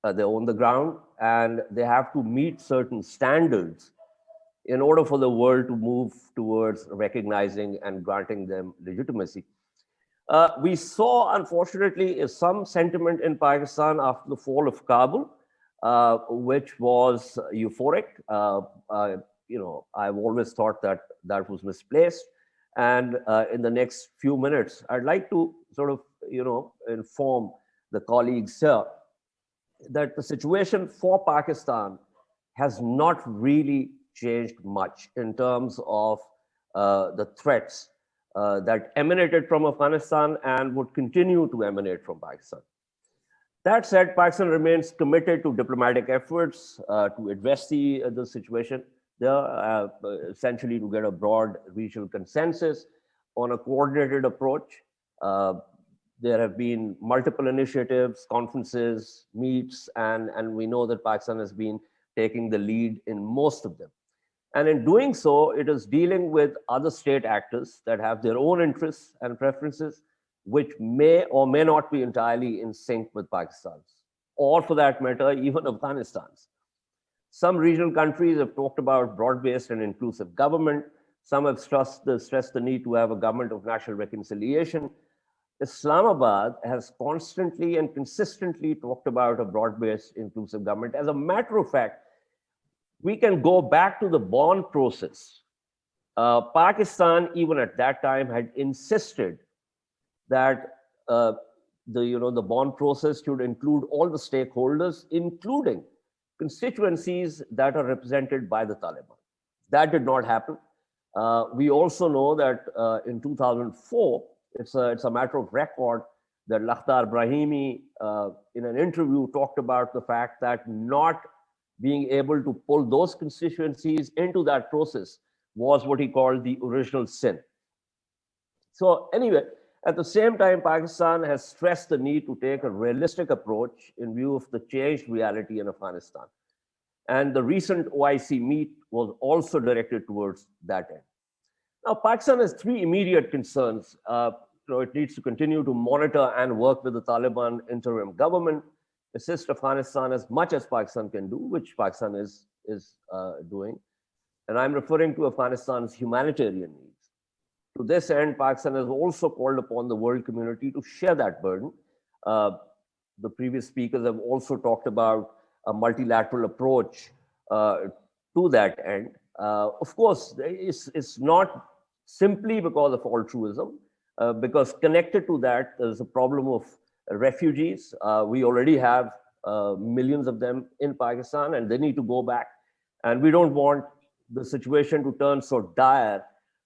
they own the ground, and they have to meet certain standards in order for the world to move towards recognizing and granting them legitimacy. We saw, unfortunately, some sentiment in Pakistan after the fall of Kabul, which was euphoric. I've always thought that that was misplaced. And in the next few minutes, I'd like to sort of, inform the colleagues here that the situation for Pakistan has not really changed much in terms of the threats that emanated from Afghanistan and would continue to emanate from Pakistan. That said, Pakistan remains committed to diplomatic efforts to address the situation there, essentially to get a broad regional consensus on a coordinated approach. There have been multiple initiatives, conferences, meets, and we know that Pakistan has been taking the lead in most of them. And in doing so, it is dealing with other state actors that have their own interests and preferences, which may or may not be entirely in sync with Pakistan's, or for that matter, even Afghanistan's. Some regional countries have talked about broad-based and inclusive government. Some have stressed the need to have a government of national reconciliation. Islamabad has constantly and consistently talked about a broad-based inclusive government. As a matter of fact, we can go back to the Bonn process. Pakistan, even at that time, had insisted that the Bonn process should include all the stakeholders, including constituencies that are represented by the Taliban. That did not happen. We also know that in 2004, it's a matter of record that Lakhdar Brahimi, in an interview, talked about the fact that not being able to pull those constituencies into that process was what he called the original sin. So anyway, at the same time, Pakistan has stressed the need to take a realistic approach in view of the changed reality in Afghanistan. And the recent OIC meet was also directed towards that end. Now, Pakistan has three immediate concerns. It needs to continue to monitor and work with the Taliban interim government, assist Afghanistan as much as Pakistan can do, which Pakistan is doing. And I'm referring to Afghanistan's humanitarian needs. To this end, Pakistan has also called upon the world community to share that burden. The previous speakers have also talked about a multilateral approach to that end. Of course, it's not simply because of altruism, because connected to that, there's a problem of refugees. We already have millions of them in Pakistan, and they need to go back. And we don't want the situation to turn so dire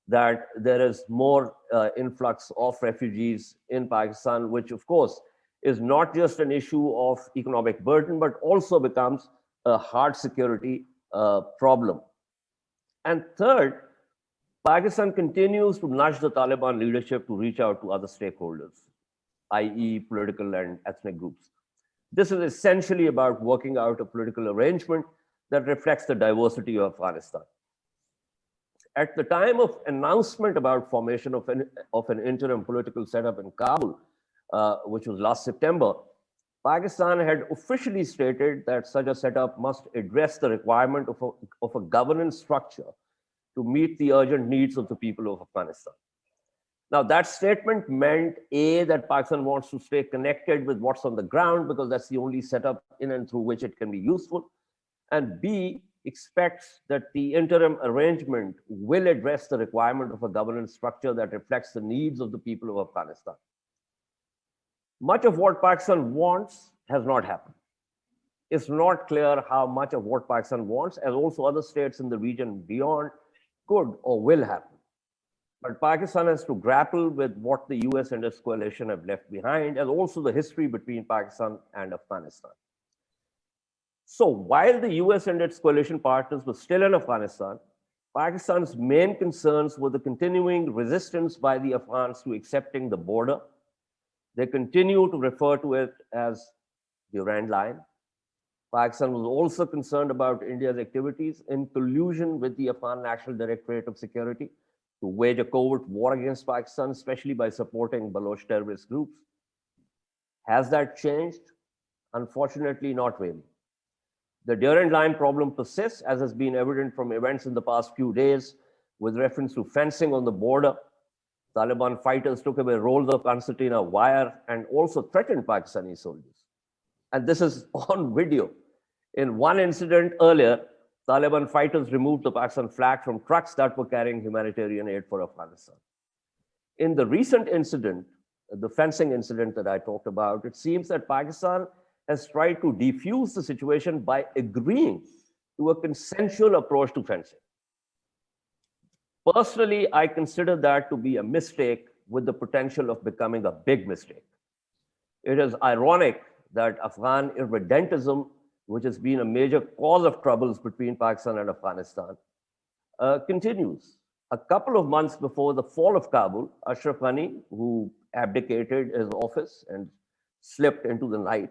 that there is more influx of refugees in Pakistan, which of course is not just an issue of economic burden, but also becomes a hard security problem. And third, Pakistan continues to nudge the Taliban leadership to reach out to other stakeholders, i.e. political and ethnic groups. This is essentially about working out a political arrangement that reflects the diversity of Afghanistan. At the time of announcement about formation of an interim political setup in Kabul, which was last September, Pakistan had officially stated that such a setup must address the requirement of a governance structure to meet the urgent needs of the people of Afghanistan. Now, that statement meant A, that Pakistan wants to stay connected with what's on the ground because that's the only setup in and through which it can be useful. And B, expects that the interim arrangement will address the requirement of a governance structure that reflects the needs of the people of Afghanistan. Much of what Pakistan wants has not happened. It's not clear how much of what Pakistan wants, as also other states in the region beyond, could or will happen. But Pakistan has to grapple with what the US and its coalition have left behind, and also the history between Pakistan and Afghanistan. So while the US and its coalition partners were still in Afghanistan, Pakistan's main concerns were the continuing resistance by the Afghans to accepting the border. They continue to refer to it as the Durand Line. Pakistan was also concerned about India's activities in collusion with the Afghan National Directorate of Security to wage a covert war against Pakistan, especially by supporting Baloch terrorist groups. Has that changed? Unfortunately, not really. The Durand Line problem persists, as has been evident from events in the past few days, with reference to fencing on the border. Taliban fighters took away rolls of concertina wire and also threatened Pakistani soldiers. And this is on video. In one incident earlier, Taliban fighters removed the Pakistan flag from trucks that were carrying humanitarian aid for Afghanistan. In the recent incident, the fencing incident that I talked about, it seems that Pakistan has tried to defuse the situation by agreeing to a consensual approach to fencing. Personally, I consider that to be a mistake with the potential of becoming a big mistake. It is ironic that Afghan irredentism, which has been a major cause of troubles between Pakistan and Afghanistan, continues. A couple of months before the fall of Kabul, Ashraf Ghani, who abdicated his office and slipped into the night,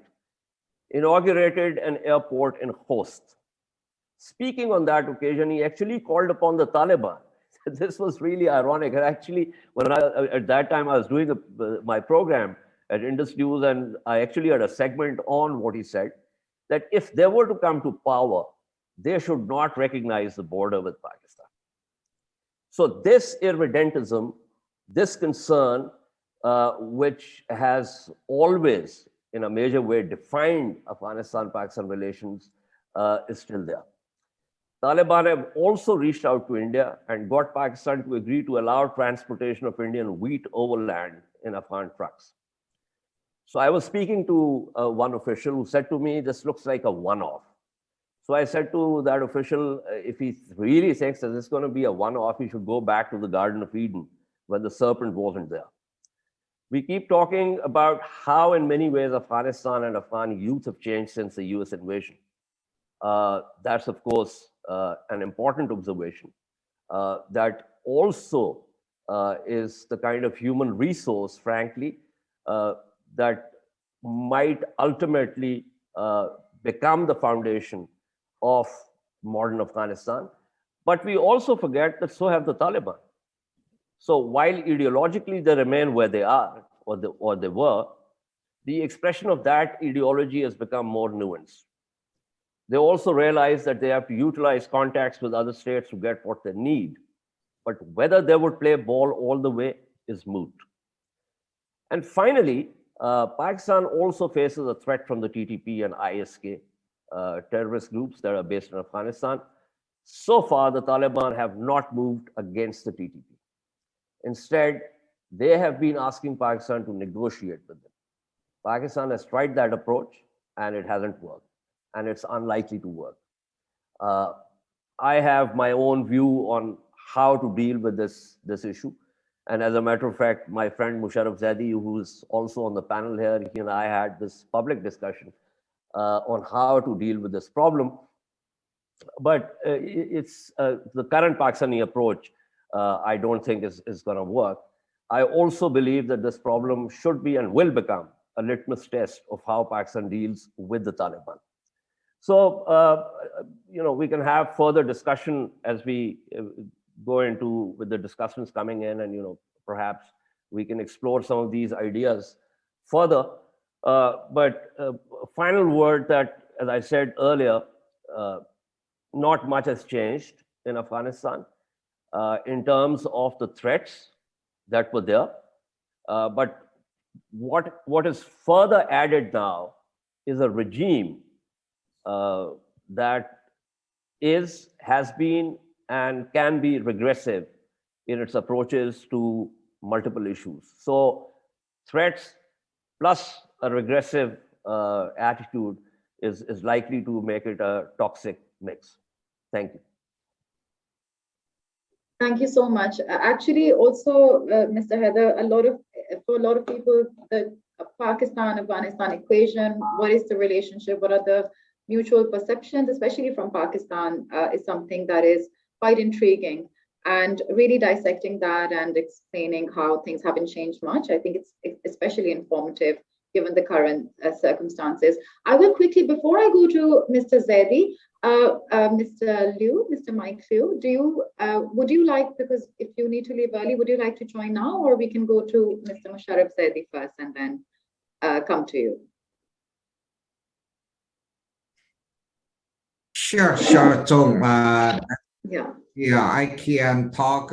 inaugurated an airport in Khost. Speaking on that occasion, he actually called upon the Taliban. This was really ironic. And actually, at that time, I was doing my program at Indus News, and I actually had a segment on what he said, that if they were to come to power, they should not recognize the border with Pakistan. So this irredentism, this concern, which has always, in a major way, defined Afghanistan-Pakistan relations, is still there. Taliban have also reached out to India and got Pakistan to agree to allow transportation of Indian wheat overland in Afghan trucks. So I was speaking to one official who said to me, this looks like a one-off. So I said to that official, if he really thinks that this is going to be a one-off, he should go back to the Garden of Eden when the serpent wasn't there. We keep talking about how in many ways Afghanistan and Afghan youth have changed since the US invasion. That's of course an important observation. That also is the kind of human resource, frankly, that might ultimately become the foundation of modern Afghanistan. But we also forget that so have the Taliban. So while ideologically they remain where they are, or they were, the expression of that ideology has become more nuanced. They also realize that they have to utilize contacts with other states to get what they need. But whether they would play ball all the way is moot. And finally, Pakistan also faces a threat from the TTP and ISK, terrorist groups that are based in Afghanistan. So far, the Taliban have not moved against the TTP. Instead, they have been asking Pakistan to negotiate with them. Pakistan has tried that approach and it hasn't worked, and it's unlikely to work. I have my own view on how to deal with this issue. And as a matter of fact, my friend Musharraf Zaidi, who is also on the panel here, he and I had this public discussion on how to deal with this problem. But it's the current Pakistani approach, I don't think is going to work. I also believe that this problem should be and will become a litmus test of how Pakistan deals with the Taliban. So, we can have further discussion as we go into with the discussions coming in, and perhaps we can explore some of these ideas further. But final word that, as I said earlier, not much has changed in Afghanistan in terms of the threats. that were there. But what is further added now is a regime that has been, and can be regressive in its approaches to multiple issues. So threats plus a regressive attitude is likely to make it a toxic mix. Thank you. Thank you so much. Actually, also, Mr. Heather, for a lot of people, the Pakistan-Afghanistan equation, what is the relationship? What are the mutual perceptions, especially from Pakistan, is something that is quite intriguing. And really dissecting that and explaining how things haven't changed much, I think it's especially informative given the current circumstances. I will quickly, before I go to Mr. Zaidi, Mr. Mike Liu, would you like, because if you need to leave early, would you like to join now, or we can go to Mr. Musharraf Zaidi first and then come to you? Sure. So, yeah, I can talk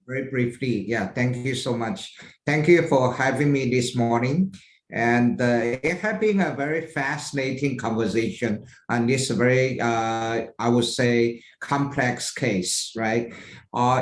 very briefly. Yeah, thank you so much. Thank you for having me this morning. And it has been a very fascinating conversation on this very, I would say, complex case, right?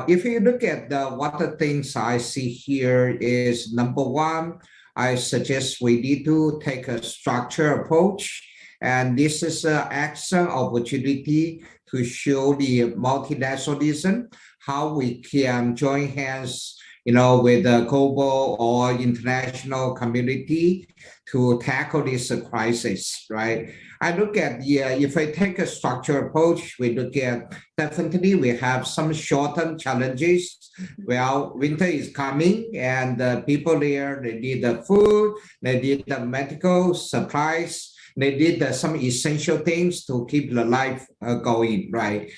If you look at what the things I see here is, number one, I suggest we need to take a structured approach. And this is an excellent opportunity to show the multilateralism, how we can join hands, with the global or international community to tackle this crisis, right? I look at if I take a structured approach, we look at, definitely we have some short-term challenges. Well, winter is coming and the people there, they need the food, they need the medical supplies, they did some essential things to keep the life going, right?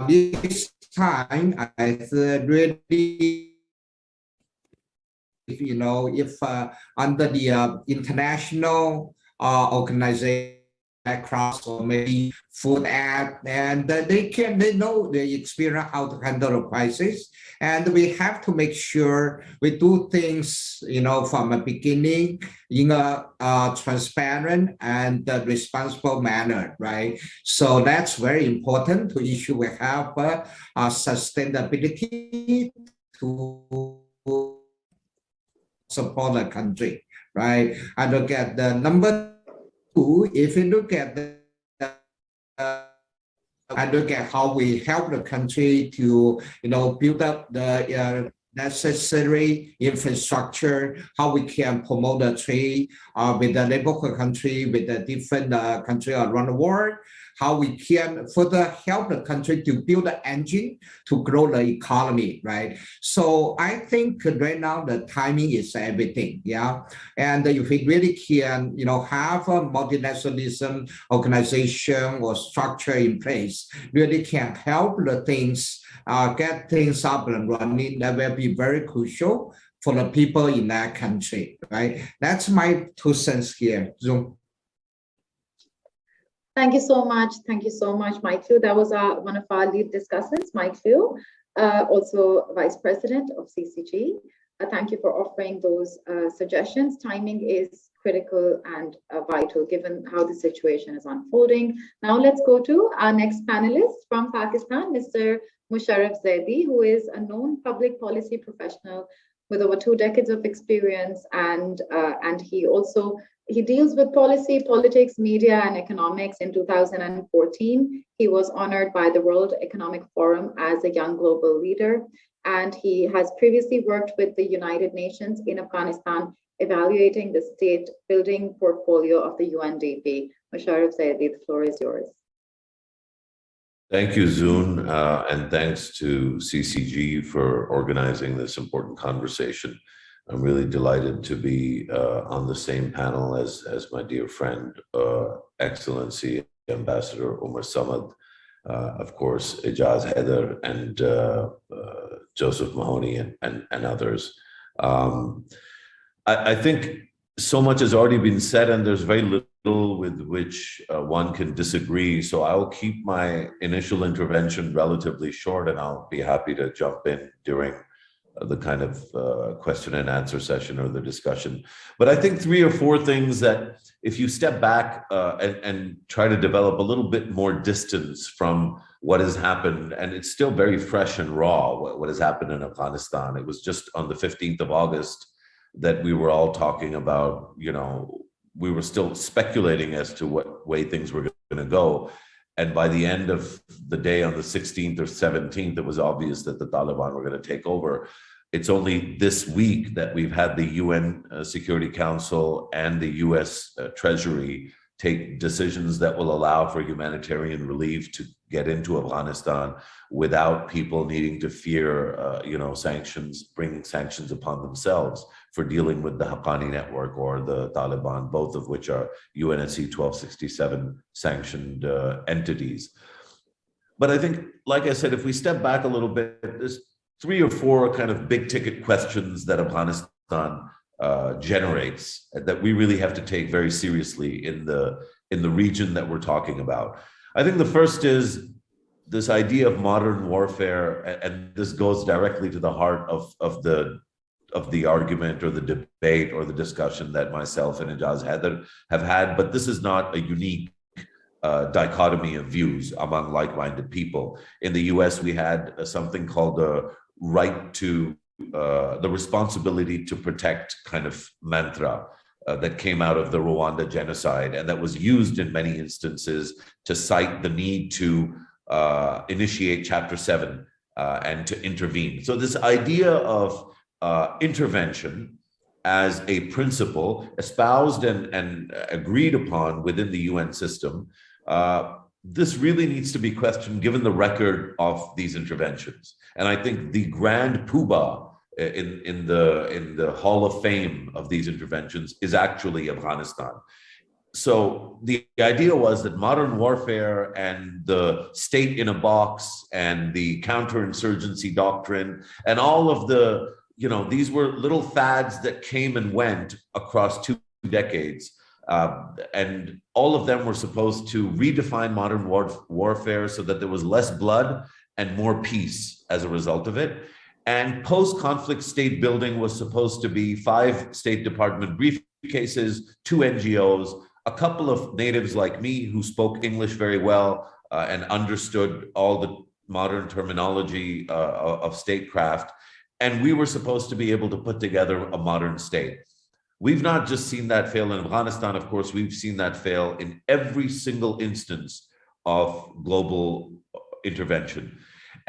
This time, I really, if under the international organization, across or maybe food aid, and they know, they experience how to handle a crisis, and we have to make sure we do things from the beginning in a transparent and responsible manner, right? So that's very important to ensure we have sustainability to support the country, right? I look at the number. If you look at I look at how we help the country to build up the necessary infrastructure, how we can promote the trade with the neighborhood country, with the different country around the world, how we can further help the country to build the engine to grow the economy, right? So I think right now the timing is everything, yeah. And if we really can, have a multilateralism organization or structure in place, really can help the things, get things up and running, that will be very crucial for the people in that country, right? That's my 2 cents here, Zoom. Thank you so much. Thank you so much, Mike Liu. That was one of our lead discussants, Mike Liu, also Vice President of CCG. Thank you for offering those suggestions. Timing is critical and vital given how the situation is unfolding. Now let's go to our next panelist from Pakistan, Mr. Musharraf Zaidi, who is a known public policy professional with over 2 decades of experience, and he deals with policy, politics, media, and economics. In 2014, he was honored by the World Economic Forum as a young global leader, and he has previously worked with the United Nations in Afghanistan, evaluating the state building portfolio of the UNDP. Musharraf Zaidi, the floor is yours. Thank you, Zoon, and thanks to CCG for organizing this important conversation. I'm really delighted to be on the same panel as my dear friend, Excellency Ambassador Umar Samad, of course, Ijaz Heather, and Joseph Mahoney, and others. I think so much has already been said, and there's very little with which one can disagree. So I'll keep my initial intervention relatively short, and I'll be happy to jump in during the kind of question and answer session or the discussion. But I think 3 or 4 things that if you step back and try to develop a little bit more distance from what has happened, and it's still very fresh and raw, what has happened in Afghanistan. It was just on the 15th of August that we were all talking about, we were still speculating as to what way things were going to go. And by the end of the day on the 16th or 17th, it was obvious that the Taliban were going to take over. It's only this week that we've had the UN Security Council and the US Treasury take decisions that will allow for humanitarian relief to get into Afghanistan without people needing to fear, sanctions, bringing sanctions upon themselves for dealing with the Haqqani network or the Taliban, both of which are UNSC 1267 sanctioned entities. But I think, like I said, if we step back a little bit, there's 3 or 4 kind of big ticket questions that Afghanistan generates that we really have to take very seriously in the region that we're talking about. I think the first is this idea of modern warfare, and this goes directly to the heart of the argument or the debate or the discussion that myself and Ijaz have had. But this is not a unique dichotomy of views among like-minded people. In the US, we had something called the right to the responsibility to protect kind of mantra that came out of the Rwanda genocide, and that was used in many instances to cite the need to initiate Chapter 7 and to intervene. So this idea of intervention as a principle espoused and agreed upon within the UN system, this really needs to be questioned given the record of these interventions. And I think the grand poobah in the Hall of Fame of these interventions is actually Afghanistan. So the idea was that modern warfare and the state in a box and the counterinsurgency doctrine and all of the, these were little fads that came and went across 2 decades. And all of them were supposed to redefine modern warfare so that there was less blood and more peace as a result of it. And post-conflict state building was supposed to be 5 State Department briefcases, 2 NGOs, a couple of natives like me who spoke English very well and understood all the modern terminology of statecraft. And we were supposed to be able to put together a modern state. We've not just seen that fail in Afghanistan, of course, we've seen that fail in every single instance of global intervention.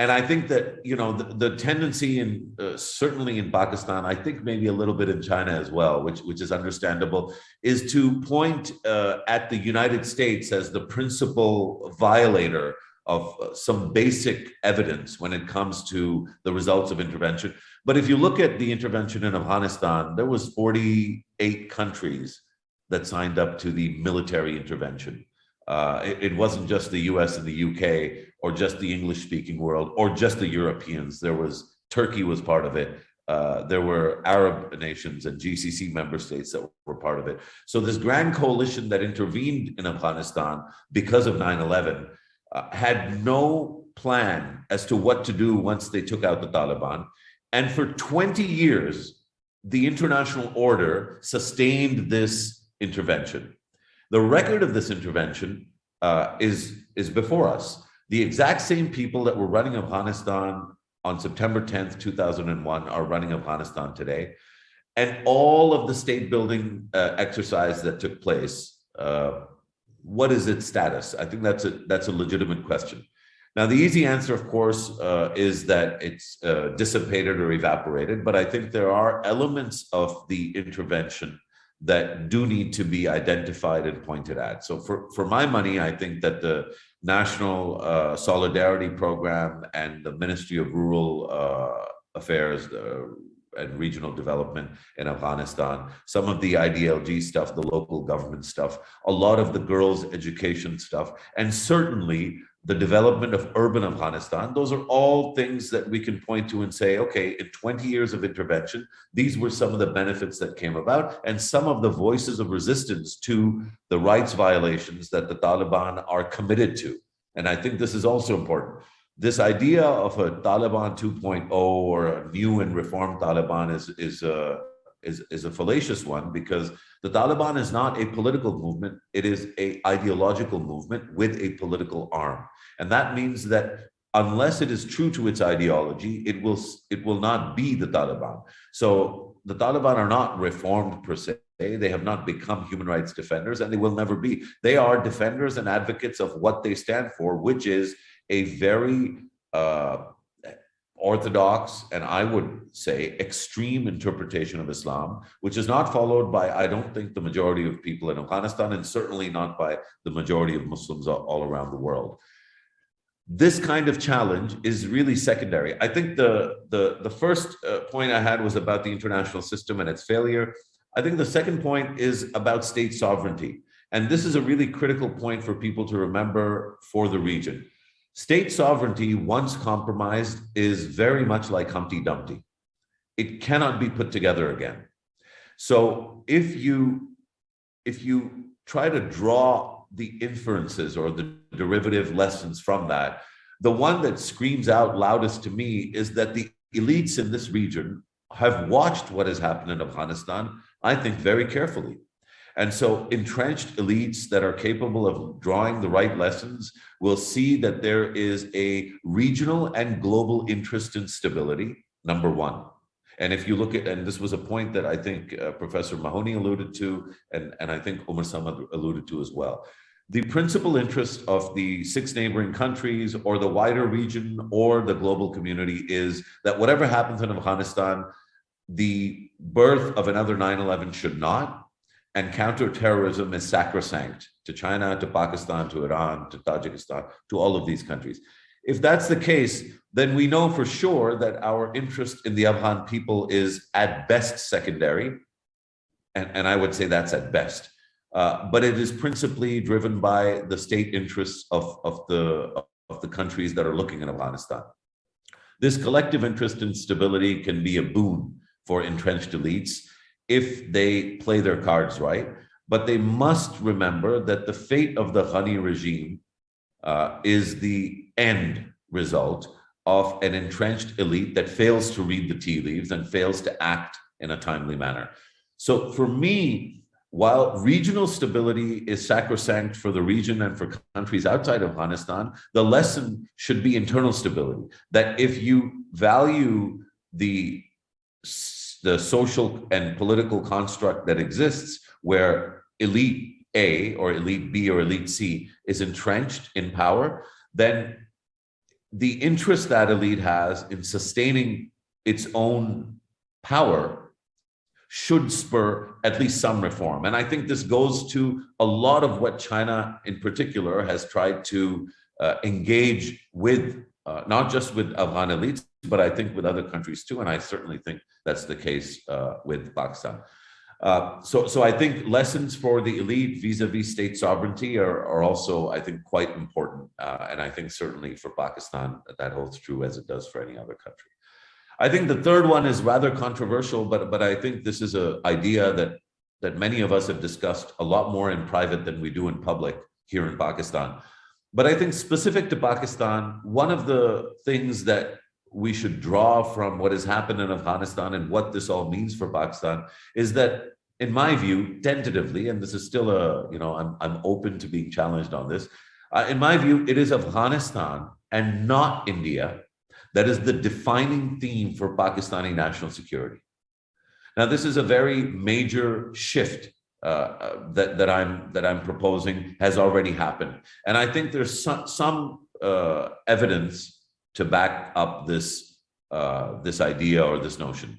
And I think that, the tendency in certainly in Pakistan, I think maybe a little bit in China as well, which is understandable, is to point at the United States as the principal violator of some basic evidence when it comes to the results of intervention. But if you look at the intervention in Afghanistan, there was 48 countries that signed up to the military intervention. It wasn't just the US and the UK or just the English-speaking world or just the Europeans. Turkey was part of it. There were Arab nations and GCC member states that were part of it. So this grand coalition that intervened in Afghanistan because of 9/11 had no plan as to what to do once they took out the Taliban. And for 20 years, the international order sustained this intervention. The record of this intervention is before us. The exact same people that were running Afghanistan on September 10th, 2001 are running Afghanistan today. And all of the state building exercise that took place, what is its status? I think that's a legitimate question. Now, the easy answer, of course, is that it's dissipated or evaporated, but I think there are elements of the intervention that do need to be identified and pointed at. So for my money, I think that the National Solidarity Program and the Ministry of Rural Affairs and Regional Development in Afghanistan, some of the IDLG stuff, the local government stuff, a lot of the girls' education stuff, and certainly the development of urban Afghanistan, those are all things that we can point to and say, okay, in 20 years of intervention, these were some of the benefits that came about and some of the voices of resistance to the rights violations that the Taliban are committed to. And I think this is also important. this idea of a Taliban 2.0 or a new and reformed Taliban is a fallacious one, because the Taliban is not a political movement. It is an ideological movement with a political arm. And that means that unless it is true to its ideology, it will not be the Taliban. So the Taliban are not reformed per se. They have not become human rights defenders, and they will never be. They are defenders and advocates of what they stand for, which is a very orthodox, and I would say extreme interpretation of Islam, which is not followed by, I don't think, the majority of people in Afghanistan, and certainly not by the majority of Muslims all around the world. This kind of challenge is really secondary. I think the first point I had was about the international system and its failure. I think the second point is about state sovereignty. And this is a really critical point for people to remember for the region. State sovereignty, once compromised, is very much like Humpty Dumpty. It cannot be put together again. So if you try to draw the inferences or the derivative lessons from that, the one that screams out loudest to me is that the elites in this region have watched what has happened in Afghanistan, I think, very carefully. And so entrenched elites that are capable of drawing the right lessons will see that there is a regional and global interest in stability, number one. And if you look at, and this was a point that I think Professor Mahoney alluded to, and I think Umar Samad alluded to as well. The principal interest of the 6 neighboring countries or the wider region or the global community is that whatever happens in Afghanistan, the birth of another 9/11 should not, and counterterrorism is sacrosanct to China, to Pakistan, to Iran, to Tajikistan, to all of these countries. If that's the case, then we know for sure that our interest in the Afghan people is at best secondary, and I would say that's at best. But it is principally driven by the state interests of the countries that are looking at Afghanistan. This collective interest in stability can be a boon for entrenched elites if they play their cards right, but they must remember that the fate of the Ghani regime is the end result of an entrenched elite that fails to read the tea leaves and fails to act in a timely manner. So for me, while regional stability is sacrosanct for the region and for countries outside of Afghanistan, the lesson should be internal stability. That if you value the social and political construct that exists, where elite A or elite B or elite C is entrenched in power, then the interest that elite has in sustaining its own power should spur at least some reform. And I think this goes to a lot of what China in particular has tried to engage with, not just with Afghan elites, but I think with other countries too. And I certainly think that's the case with Pakistan. So I think lessons for the elite vis-a-vis state sovereignty are also, I think, quite important. And I think certainly for Pakistan, that holds true as it does for any other country. I think the third one is rather controversial, but I think this is an idea that many of us have discussed a lot more in private than we do in public here in Pakistan. But I think specific to Pakistan, one of the things that we should draw from what has happened in Afghanistan and what this all means for Pakistan is that, in my view, tentatively, and this is still I'm open to being challenged on this. In my view, it is Afghanistan and not India that is the defining theme for Pakistani national security. Now, this is a very major shift that I'm proposing has already happened, and I think there's some evidence to back up this idea or this notion.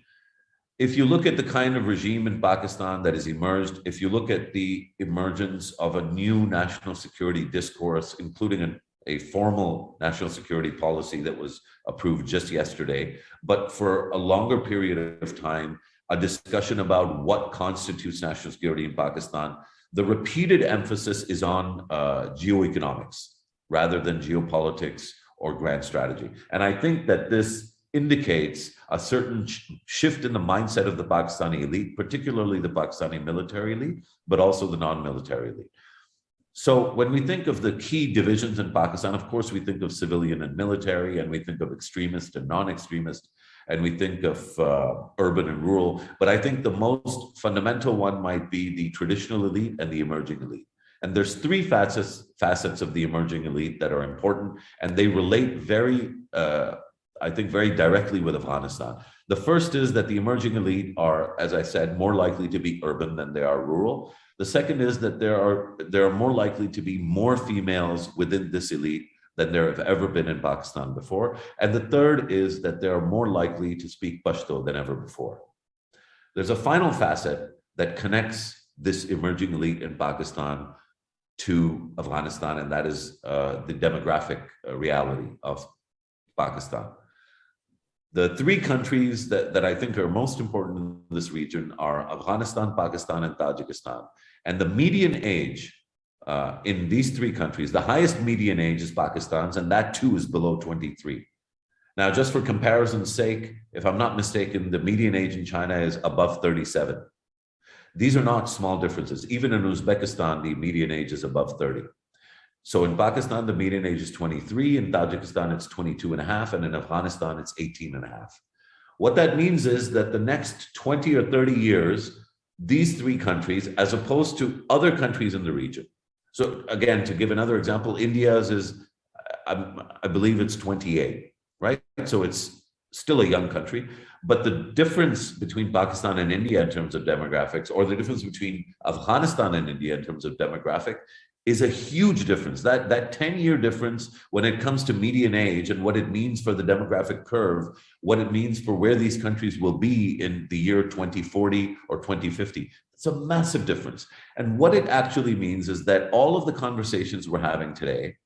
If you look at the kind of regime in Pakistan that has emerged, if you look at the emergence of a new national security discourse, including a formal national security policy that was approved just yesterday, but for a longer period of time, a discussion about what constitutes national security in Pakistan, the repeated emphasis is on geoeconomics rather than geopolitics or grand strategy. And I think that this indicates a certain shift in the mindset of the Pakistani elite, particularly the Pakistani military elite, but also the non-military elite. So when we think of the key divisions in Pakistan, of course, we think of civilian and military, and we think of extremist and non-extremist, and we think of urban and rural. But I think the most fundamental one might be the traditional elite and the emerging elite. And there's three facets of the emerging elite that are important, and they relate I think, very directly with Afghanistan. The first is that the emerging elite are, as I said, more likely to be urban than they are rural. The second is that there are more likely to be more females within this elite than there have ever been in Pakistan before. And the third is that they are more likely to speak Pashto than ever before. There's a final facet that connects this emerging elite in Pakistan to Afghanistan, and that is the demographic reality of Pakistan. The three countries that I think are most important in this region are Afghanistan, Pakistan, and Tajikistan. And the median age in these three countries, the highest median age is Pakistan's, and that too is below 23. Now, just for comparison's sake, if I'm not mistaken, the median age in China is above 37. These are not small differences. Even in Uzbekistan, the median age is above 30. So in Pakistan, the median age is 23, in Tajikistan, it's 22 and a half, and in Afghanistan, it's 18 and a half. What that means is that the next 20 or 30 years, these three countries, as opposed to other countries in the region. So again, to give another example, India's is, I believe it's 28, right? So it's still a young country, but the difference between Pakistan and India in terms of demographics, or the difference between Afghanistan and India in terms of demographic, is a huge difference. That 10-year difference when it comes to median age and what it means for the demographic curve, what it means for where these countries will be in the year 2040 or 2050. It's a massive difference. And what it actually means is that all of the conversations we're having today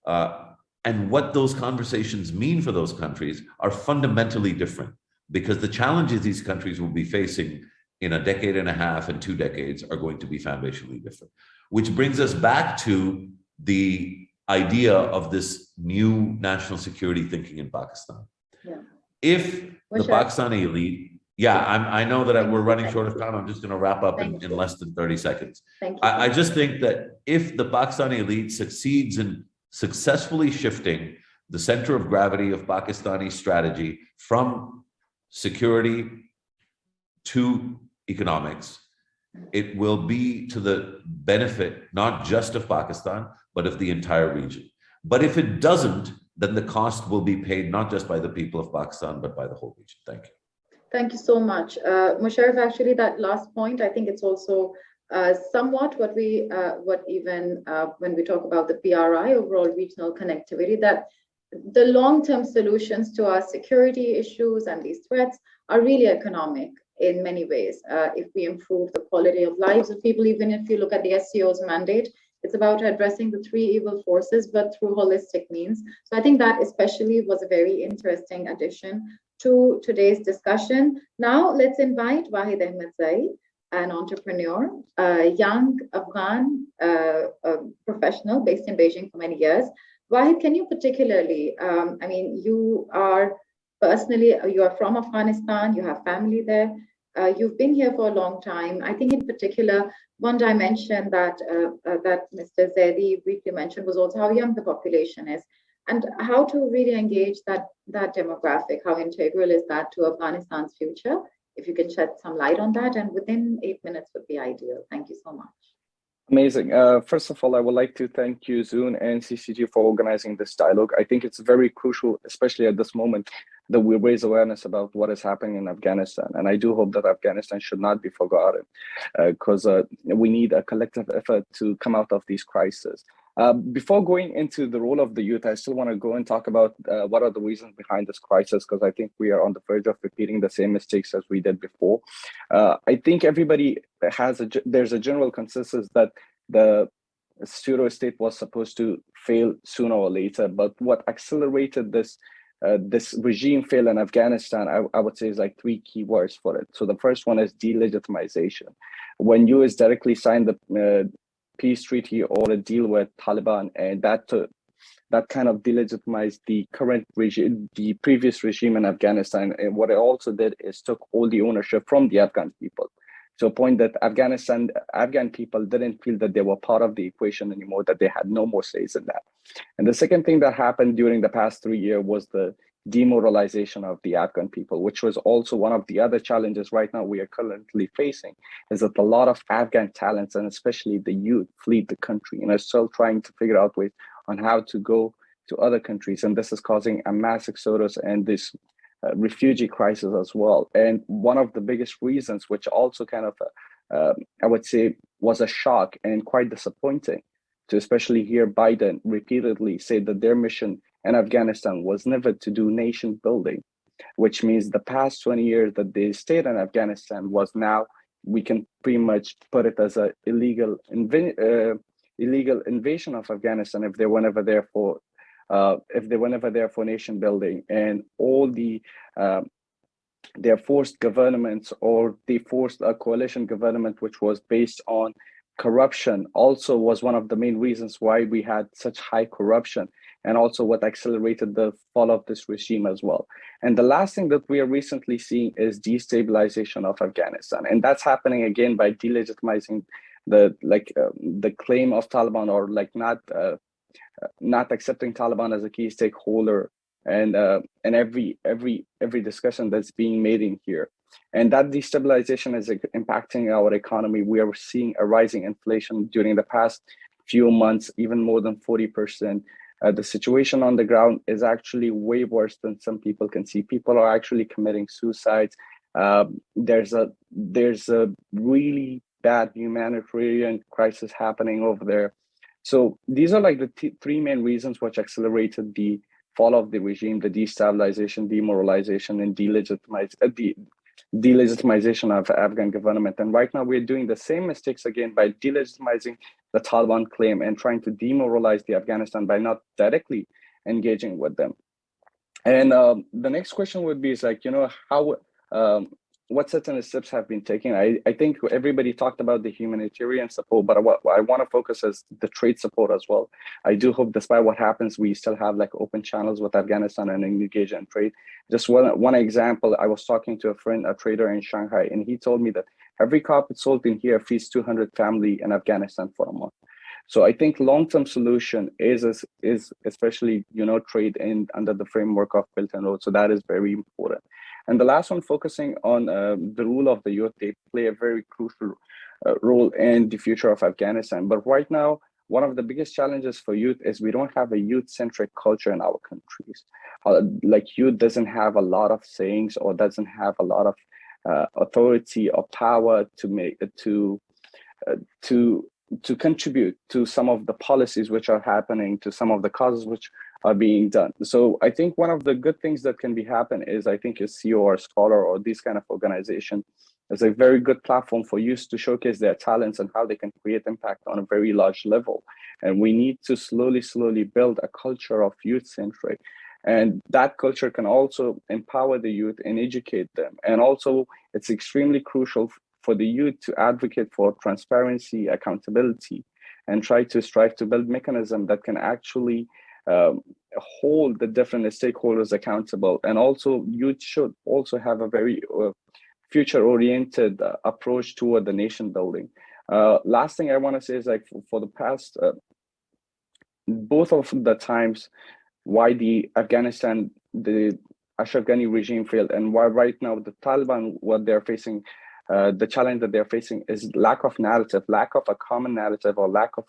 and what those conversations mean for those countries are fundamentally different, because the challenges these countries will be facing in a decade and a half and 2 decades are going to be foundationally different. Which brings us back to the idea of this new national security thinking in Pakistan. Yeah. If the Pakistani elite, I know that we're running short of time. I'm just going to wrap up in less than 30 seconds. Thank you. I just think that if the Pakistani elite succeeds in successfully shifting the center of gravity of Pakistani strategy from security to economics, it will be to the benefit not just of Pakistan, but of the entire region. But if it doesn't, then the cost will be paid not just by the people of Pakistan, but by the whole region. Thank you. Thank you so much. Musharraf, actually, that last point, I think it's also somewhat what even when we talk about the PRI, overall regional connectivity, that the long-term solutions to our security issues and these threats are really economic in many ways. If we improve the quality of lives of people, even if you look at the SCO's mandate, it's about addressing the three evil forces, but through holistic means. So I think that especially was a very interesting addition to today's discussion. Now let's invite Wahid Ahmed Zai, an entrepreneur, a young Afghan professional based in Beijing for many years. Wahid, can you particularly, you are from Afghanistan, you have family there, you've been here for a long time. I think in particular, one dimension that Mr. Zaidi briefly mentioned was also how young the population is and how to really engage that demographic, how integral is that to Afghanistan's future? If you can shed some light on that, and within 8 minutes would be ideal. Thank you so much. Amazing. First of all, I would like to thank you, Zune and CCG, for organizing this dialogue. I think it's very crucial, especially at this moment, that we raise awareness about what is happening in Afghanistan. And I do hope that Afghanistan should not be forgotten, because we need a collective effort to come out of these crises. Before going into the role of the youth, I still want to go and talk about what are the reasons behind this crisis, because I think we are on the verge of repeating the same mistakes as we did before. I think everybody there's a general consensus that the pseudo-state was supposed to fail sooner or later, but what accelerated this regime fail in Afghanistan, I would say, is like 3 key words for it. So the first one is delegitimization. When US directly signed the peace treaty or a deal with Taliban, and that kind of delegitimized the current regime, the previous regime in Afghanistan. And what it also did is took all the ownership from the Afghan people. to a point that Afghan people didn't feel that they were part of the equation anymore, that they had no more says in that. And the second thing that happened during the past 3 years was the demoralization of the Afghan people, which was also one of the other challenges right now we are currently facing, is that a lot of Afghan talents, and especially the youth, flee the country and are still trying to figure out ways on how to go to other countries. And this is causing a mass exodus and this refugee crisis as well. And one of the biggest reasons, which also kind of, I would say, was a shock and quite disappointing, to especially hear Biden repeatedly say that their mission in Afghanistan was never to do nation building, which means the past 20 years that they stayed in Afghanistan was now, we can pretty much put it as an illegal invasion of Afghanistan if they were never there for nation building. And all the their forced governments, or they forced a coalition government which was based on corruption, also was one of the main reasons why we had such high corruption, and also what accelerated the fall of this regime as well. And the last thing that we are recently seeing is destabilization of Afghanistan, and that's happening again by delegitimizing the claim of Taliban, or not accepting Taliban as a key stakeholder, and every discussion that's being made in here. And that destabilization is impacting our economy. We are seeing a rising inflation during the past few months, even more than 40%. The situation on the ground is actually way worse than some people can see. People are actually committing suicides. There's a really bad humanitarian crisis happening over there. So these are like the three main reasons which accelerated the fall of the regime: the destabilization, demoralization, and delegitimization of Afghan government. And right now we're doing the same mistakes again by delegitimizing the Taliban claim and trying to demoralize the Afghanistan by not directly engaging with them. And the next question would be, is like, how what certain steps have been taken. I think everybody talked about the humanitarian support, but what I want to focus is the trade support as well. I do hope, despite what happens, we still have like open channels with Afghanistan and engage in trade. Just one example, I was talking to a friend, a trader in Shanghai, and he told me that every carpet sold in here feeds 200 family in Afghanistan for a month. So I think long-term solution is especially, trade in under the framework of Belt and Road. So that is very important. And the last one, focusing on the role of the youth. They play a very crucial role in the future of Afghanistan. But right now, one of the biggest challenges for youth is we don't have a youth-centric culture in our countries. Like youth doesn't have a lot of sayings, or doesn't have a lot of authority or power to contribute to some of the policies which are happening, to some of the causes which are being done. So I think one of the good things that can be happen is, I think, a CEO or Scholar or this kind of organization is a very good platform for youth to showcase their talents and how they can create impact on a very large level. And we need to slowly build a culture of youth-centric. And that culture can also empower the youth and educate them. And also, it's extremely crucial for the youth to advocate for transparency, accountability, and strive to build mechanisms that can actually hold the different stakeholders accountable. And also, youth should also have a very future-oriented approach toward the nation building. Last thing I want to say is, like, for the past, both of the times why the Ashraf Ghani regime failed, and why right now the Taliban, what they're facing, the challenge that they're facing is lack of narrative, lack of a common narrative, or lack of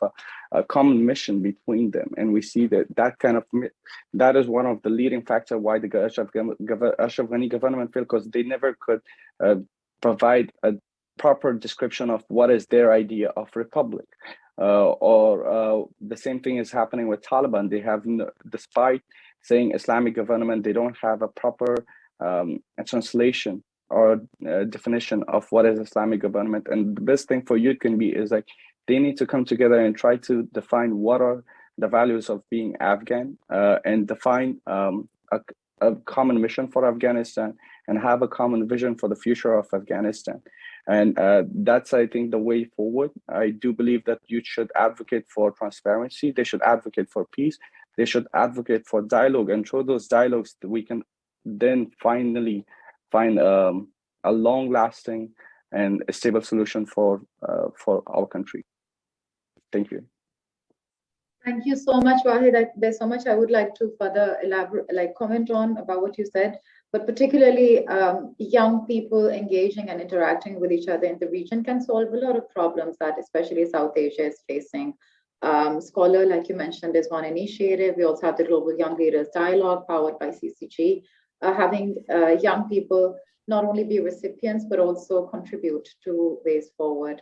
a common mission between them. And we see that is one of the leading factors why the Ashraf Ghani government failed, because they never could provide a proper description of what is their idea of republic. Or the same thing is happening with Taliban. They have, despite saying Islamic government, they don't have a proper translation or definition of what is Islamic government. And the best thing for youth can be is, like, they need to come together and try to define what are the values of being Afghan, and define a common mission for Afghanistan, and have a common vision for the future of Afghanistan. And that's, I think, the way forward. I do believe that youth should advocate for transparency. They should advocate for peace. They should advocate for dialogue. And through those dialogues, we can then finally find a long-lasting and a stable solution for our country. Thank you. Thank you so much, Wahid. There's so much I would like to further elaborate, comment on about what you said, but particularly young people engaging and interacting with each other in the region can solve a lot of problems that especially South Asia is facing. Scholar, like you mentioned, is one initiative. We also have the Global Young Leaders Dialogue powered by CCG, having young people not only be recipients, but also contribute to ways forward.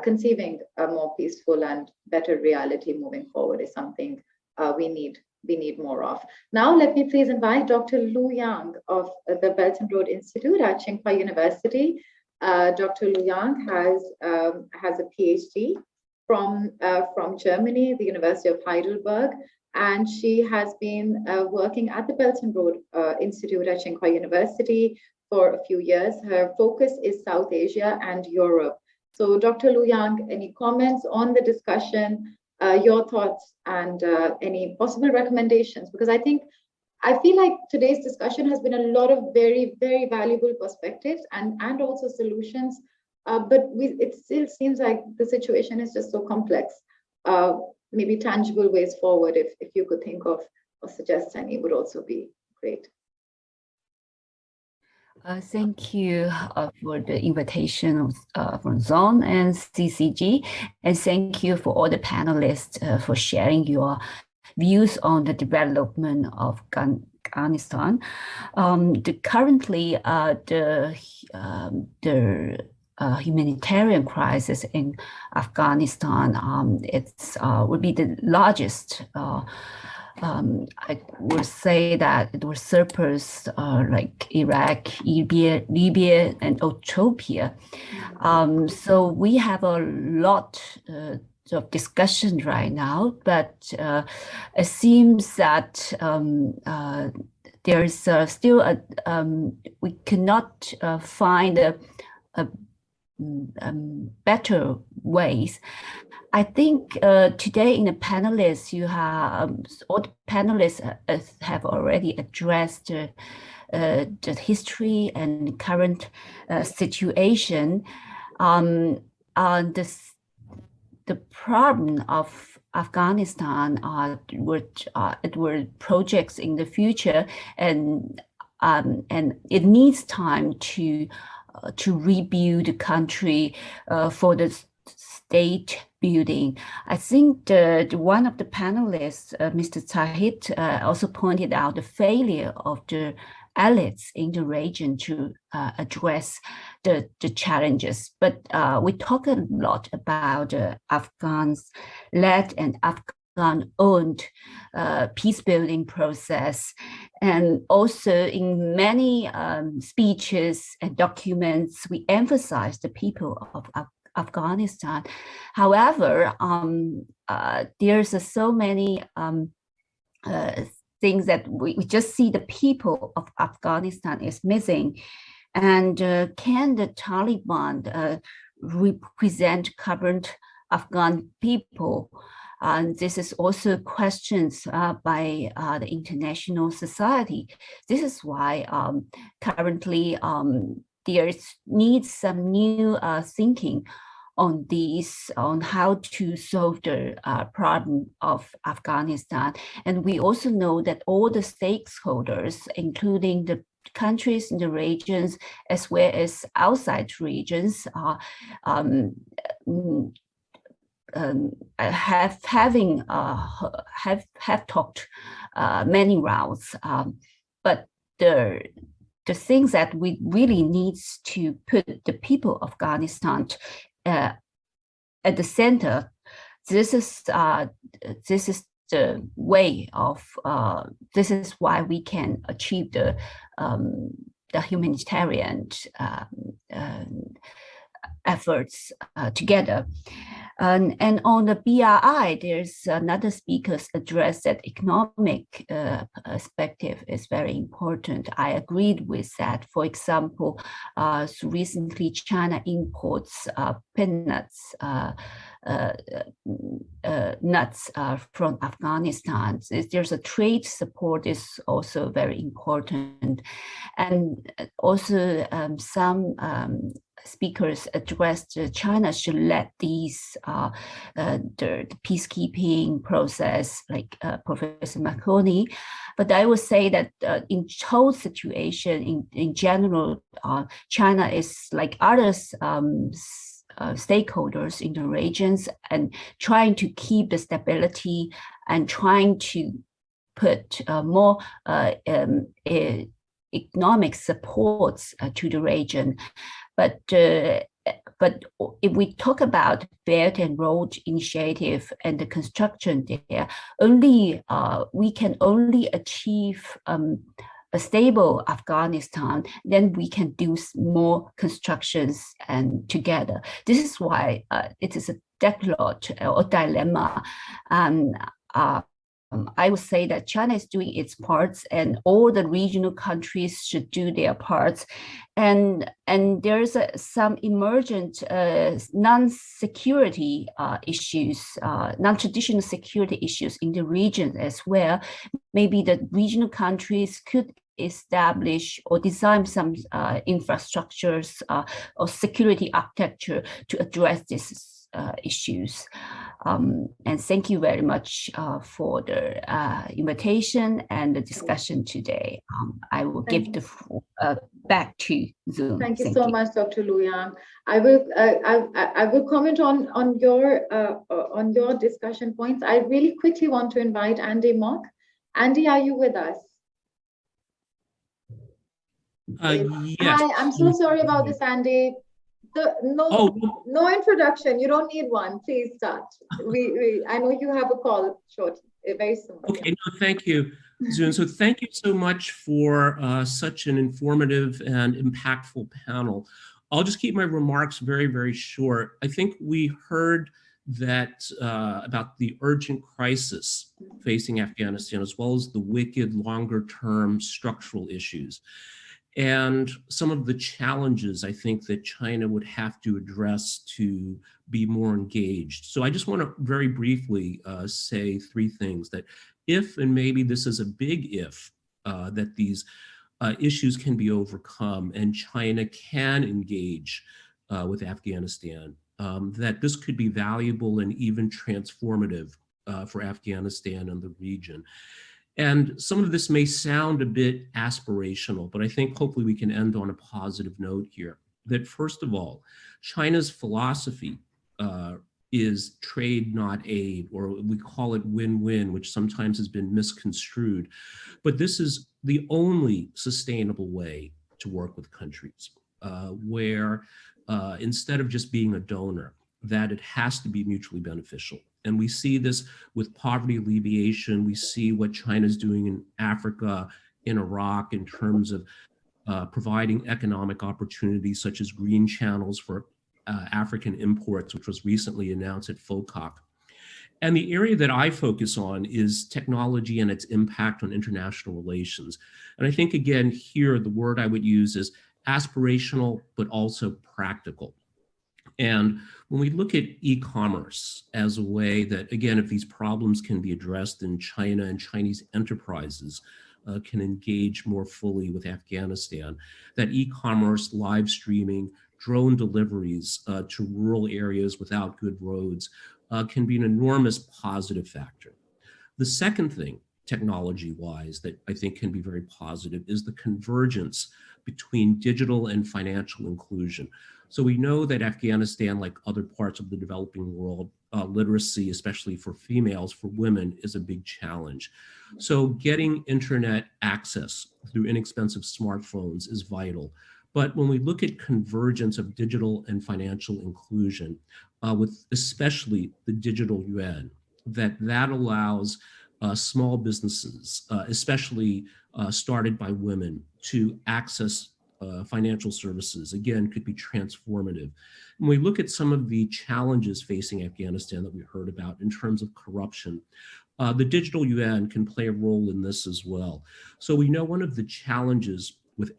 Conceiving a more peaceful and better reality moving forward is something we need more of. Now, let me please invite Dr. Lu Yang of the Belt and Road Institute at Tsinghua University. Dr. Lu Yang has a PhD from Germany, the University of Heidelberg, and she has been working at the Belt and Road Institute at Tsinghua University for a few years. Her focus is South Asia and Europe. So Dr. Lu Yang, any comments on the discussion, your thoughts, and any possible recommendations? Because I feel like today's discussion has been a lot of very, very valuable perspectives and also solutions, but it still seems like the situation is just so complex. Maybe tangible ways forward, if you could think of or suggest any, would also be great. Thank you for the invitation from Zon and CCG, and thank you for all the panelists for sharing your views on the development of Afghanistan. Currently, the humanitarian crisis in Afghanistan would be the largest. I would say that it will surpass like Iraq, Libya, and Ethiopia. So we have a lot of discussion right now, but it seems that there's still we cannot find a better ways. I think today in the panelists, you have all the panelists have already addressed the history and current situation. The problem of Afghanistan it were projects in the future, and it needs time to rebuild the country for the state building. I think one of the panelists, Mr. Tahit, also pointed out the failure of the elites in the region to address the challenges. But we talk a lot about the Afghans-led and Afghan-owned peace-building process. And also in many speeches and documents, we emphasize the people of Afghanistan. However, there's so many things that we just see the people of Afghanistan is missing. And can the Taliban represent current Afghan people? And this is also questions by the international society. This is why currently there needs some new thinking on how to solve the problem of Afghanistan. And we also know that all the stakeholders, including the countries in the regions as well as outside regions, have talked many rounds, but the things that we really need to put the people of Afghanistan at the center. This is the way of. This is why we can achieve the humanitarian efforts together. And on the BRI, there's another speaker's address that economic perspective is very important. I agreed with that. For example, so recently China imports peanuts, nuts from Afghanistan. There's a trade support is also very important, and also some speakers addressed China should let these the peacekeeping process, like Professor Marconi. But I would say that in whole situation, in general, China is like others stakeholders in the regions and trying to keep the stability and trying to put more economic supports to the region. But if we talk about Belt and Road Initiative and the construction there, only we can only achieve a stable Afghanistan, then we can do more constructions and together. This is why it is a deadlock or dilemma. I would say that China is doing its parts, and all the regional countries should do their parts. And there's some emergent non-security issues, non-traditional security issues in the region as well. Maybe the regional countries could establish or design some infrastructures or security architecture to address these issues. And thank you very much for the invitation and the discussion today. I will give the floor back to Zoom. Thank you so much, Dr. Lu Yang. I will comment on your discussion points. I really quickly want to invite Andy Mock. Andy, are you with us? Yes. Hi, I'm so sorry about this, Andy. No introduction. You don't need one. Please start. I know you have a call shortly, very soon. Okay, no, thank you, Zoon. So thank you so much for such an informative and impactful panel. I'll just keep my remarks very, very short. I think we heard that about the urgent crisis facing Afghanistan, as well as the wicked longer-term structural issues. And some of the challenges I think that China would have to address to be more engaged. So I just want to very briefly say three things: that if, and maybe this is a big if, that these issues can be overcome and China can engage with Afghanistan, that this could be valuable and even transformative for Afghanistan and the region. And some of this may sound a bit aspirational, but I think hopefully we can end on a positive note here. That first of all, China's philosophy is trade, not aid, or we call it win-win, which sometimes has been misconstrued. But this is the only sustainable way to work with countries, where instead of just being a donor, that it has to be mutually beneficial. And we see this with poverty alleviation. We see what China's doing in Africa, in Iraq, in terms of providing economic opportunities such as green channels for African imports, which was recently announced at FOCAC. And the area that I focus on is technology and its impact on international relations. And I think, again, here, the word I would use is aspirational, but also practical. And when we look at e-commerce as a way that, again, if these problems can be addressed in China and Chinese enterprises can engage more fully with Afghanistan, that e-commerce, live streaming, drone deliveries to rural areas without good roads can be an enormous positive factor. The second thing, technology-wise, that I think can be very positive is the convergence between digital and financial inclusion. So we know that Afghanistan, like other parts of the developing world, literacy, especially for females, for women, is a big challenge. So getting internet access through inexpensive smartphones is vital. But when we look at convergence of digital and financial inclusion, with especially the digital yuan, that allows small businesses, especially started by women, to access financial services, again, could be transformative. When we look at some of the challenges facing Afghanistan that we heard about in terms of corruption, the digital yuan can play a role in this as well. So we know one of the challenges with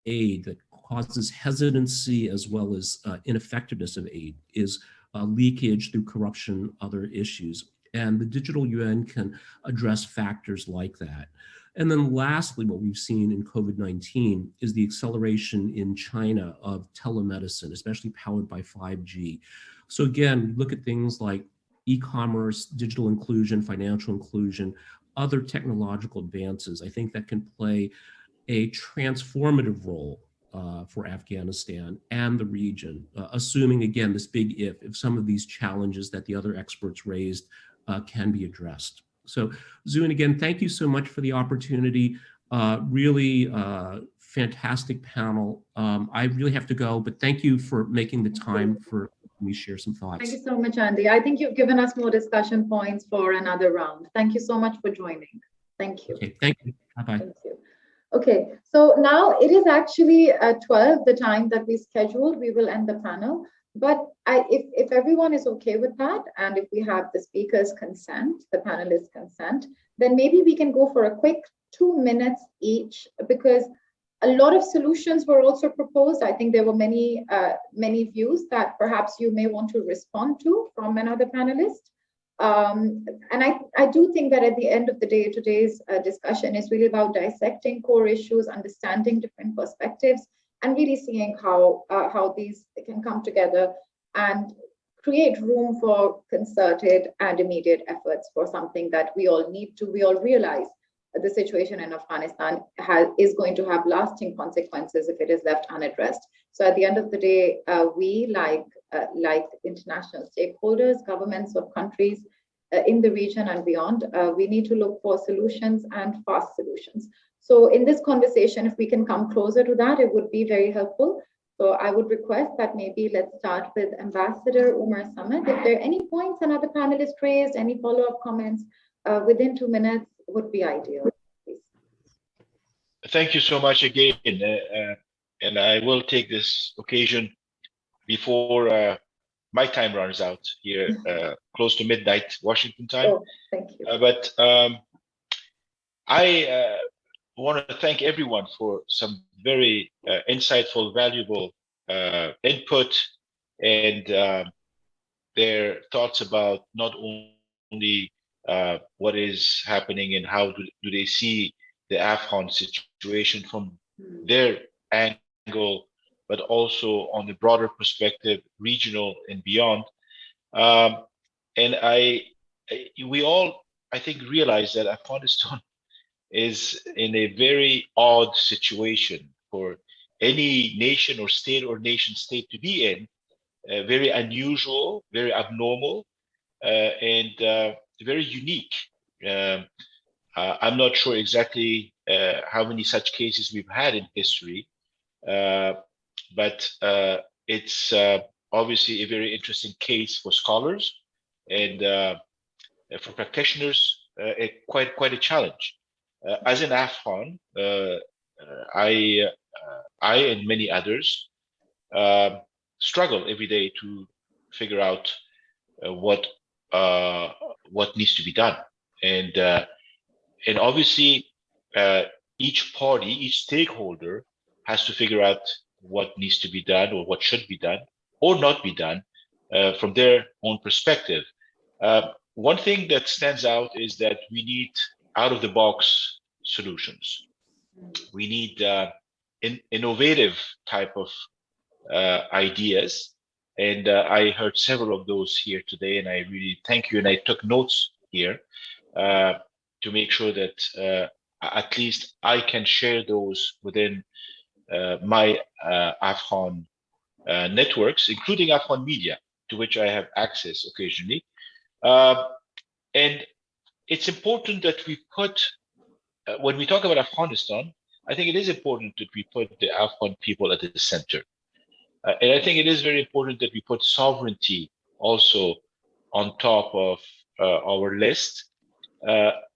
aid that causes hesitancy as well as ineffectiveness of aid is leakage through corruption, other issues. And the digital UN can address factors like that. And then lastly, what we've seen in COVID-19 is the acceleration in China of telemedicine, especially powered by 5G. So again, look at things like e-commerce, digital inclusion, financial inclusion, other technological advances. I think that can play a transformative role for Afghanistan and the region, assuming, again, this big if some of these challenges that the other experts raised can be addressed. So Zun, again, thank you so much for the opportunity. Really fantastic panel. I really have to go, but thank you for making the time for me to share some thoughts. Thank you so much, Andy. I think you've given us more discussion points for another round. Thank you so much for joining. Thank you. Okay, thank you. Bye-bye. Thank you. Okay, so now it is actually 12, the time that we scheduled. We will end the panel. But if everyone is okay with that, and if we have the speakers' consent, the panelists' consent, then maybe we can go for a quick 2 minutes each, because a lot of solutions were also proposed. I think there were many views that perhaps you may want to respond to from another panelist. And I do think that at the end of the day, today's discussion is really about dissecting core issues, understanding different perspectives, and really seeing how these can come together and create room for concerted and immediate efforts for something that we all realize the situation in Afghanistan is going to have lasting consequences if it is left unaddressed. So at the end of the day, we, like international stakeholders, governments of countries in the region and beyond, we need to look for solutions and fast solutions. So in this conversation, if we can come closer to that, it would be very helpful. So I would request that maybe let's start with Ambassador Umar Samad. If there are any points another panelist raised, any follow-up comments within 2 minutes would be ideal. Please. Thank you so much again. And I will take this occasion before my time runs out here, close to midnight Washington time. Oh, thank you. But I want to thank everyone for some very insightful, valuable input and their thoughts about not only what is happening and how do they see the Afghan situation from their angle, but also on the broader perspective, regional and beyond. And we all, I think, realize that Afghanistan is in a very odd situation for any nation or nation state to be in, very unusual, very abnormal, and very unique. I'm not sure exactly how many such cases we've had in history, but it's obviously a very interesting case for scholars and for practitioners, quite a challenge. As an Afghan, I and many others struggle every day to figure out what needs to be done, and obviously each party, each stakeholder has to figure out what needs to be done or what should be done or not be done from their own perspective. One thing that stands out is that we need out-of-the-box solutions. We need innovative type of ideas, and I heard several of those here today, and I really thank you. And I took notes here to make sure that at least I can share those within my Afghan networks, including Afghan media, to which I have access occasionally. And it's important that we put, when we talk about Afghanistan, I think it is important that we put the Afghan people at the center. And I think it is very important that we put sovereignty also on top of our list,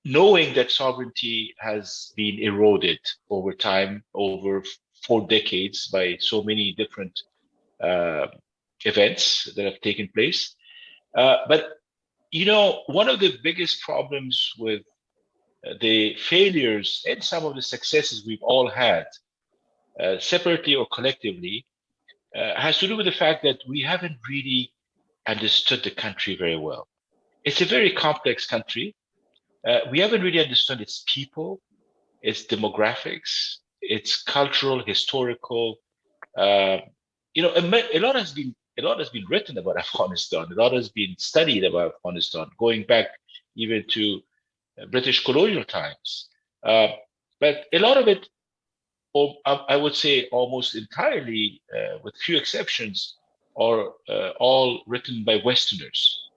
knowing that sovereignty has been eroded over time, over 4 decades, by so many different events that have taken place. But, you know, one of the biggest problems with the failures and some of the successes we've all had, separately or collectively, has to do with the fact that we haven't really understood the country very well. it's a very complex country. We haven't really understood its people, its demographics, its cultural, historical. A lot has been written about Afghanistan. A lot has been studied about Afghanistan, going back even to British colonial times. But a lot of it, or I would say almost entirely, with few exceptions, are all written by Westerners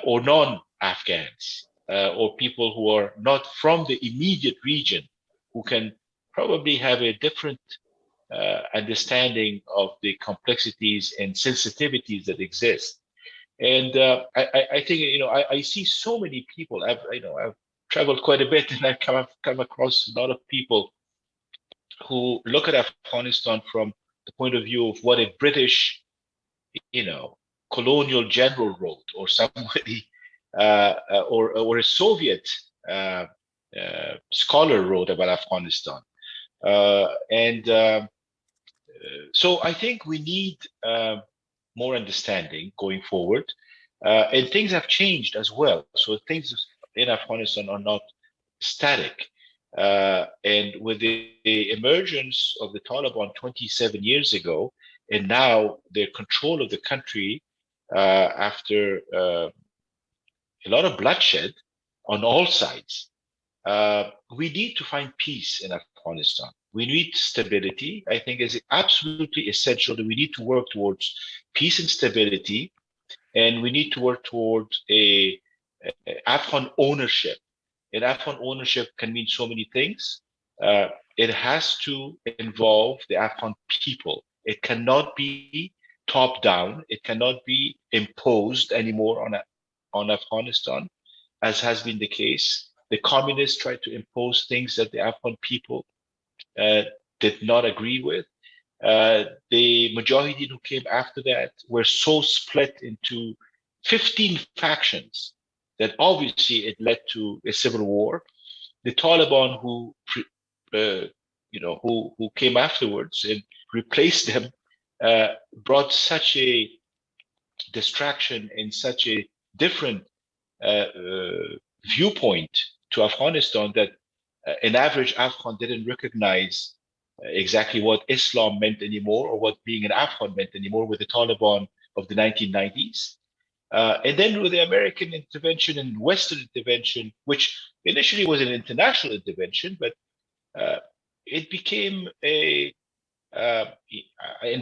or non-Afghans or people who are not from the immediate region, who can probably have a different understanding of the complexities and sensitivities that exist. And I think I see so many people. I've traveled quite a bit, and I've come across a lot of people who look at Afghanistan from the point of view of what a British, colonial general wrote, or somebody, or a Soviet scholar wrote about Afghanistan. So I think we need more understanding going forward. And things have changed as well. So things in Afghanistan are not static. And with the emergence of the Taliban 27 years ago, and now their control of the country after a lot of bloodshed on all sides, we need to find peace in Afghanistan. We need stability. I think it's absolutely essential that we need to work towards peace and stability, and we need to work towards a Afghan ownership. And Afghan ownership can mean so many things. It has to involve the Afghan people. It cannot be top down. It cannot be imposed anymore on Afghanistan, as has been the case. The communists tried to impose things that the Afghan people did not agree with. The Mujahideen who came after that were so split into 15 factions that obviously it led to a civil war. The Taliban who came afterwards and replaced them brought such a distraction and such a different viewpoint to Afghanistan that an average Afghan didn't recognize exactly what Islam meant anymore, or what being an Afghan meant anymore, with the Taliban of the 1990s. And then with the American intervention and Western intervention, which initially was an international intervention, but it became in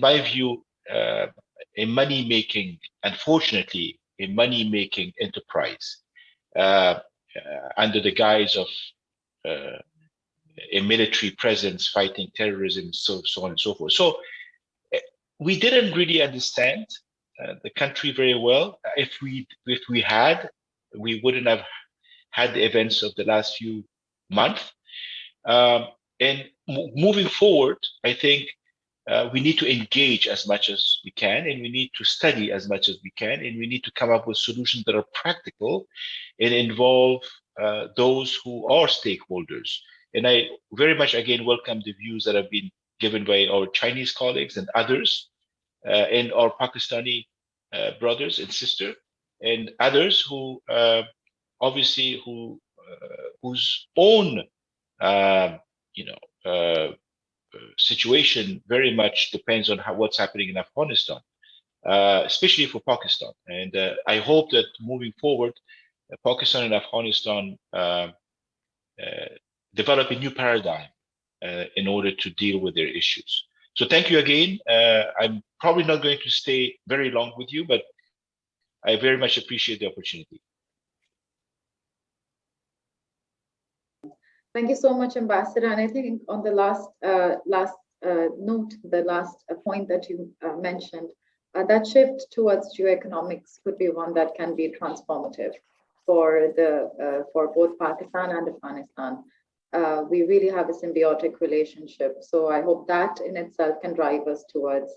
my view, a money-making, unfortunately, a money-making enterprise under the guise of a military presence fighting terrorism, so on and so forth. So we didn't really understand the country very well. If we had, we wouldn't have had the events of the last few months. And moving forward, I think we need to engage as much as we can, and we need to study as much as we can, and we need to come up with solutions that are practical and involve those who are stakeholders. And I very much, again, welcome the views that have been given by our Chinese colleagues and others, and our Pakistani brothers and sisters, and others who obviously whose own situation very much depends on what's happening in Afghanistan, especially for Pakistan. And I hope that moving forward, Pakistan and Afghanistan develop a new paradigm in order to deal with their issues. So thank you again. I'm probably not going to stay very long with you, but I very much appreciate the opportunity. Thank you so much, Ambassador. And I think on the last note, the last point that you mentioned, that shift towards geoeconomics could be one that can be transformative for both Pakistan and Afghanistan. We really have a symbiotic relationship. So I hope that in itself can drive us towards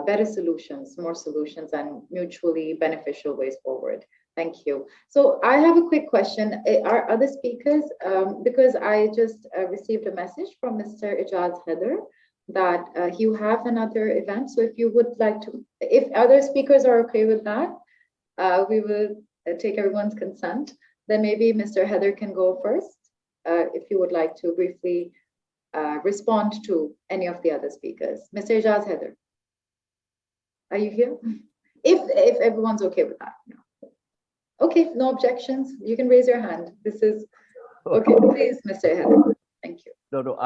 better solutions, more solutions, and mutually beneficial ways forward. Thank you. So I have a quick question. Are other speakers, because I just received a message from Mr. Ijaz Heather that you have another event. So if you would like to, if other speakers are okay with that, we will take everyone's consent, then maybe Mr. Heather can go first, if you would like to briefly respond to any of the other speakers. Mr. Ijaz Heather, are you here? If everyone's okay with that. Yeah. Okay, no objections. You can raise your hand. This is okay. Please, Mr. Heather. Thank you. No,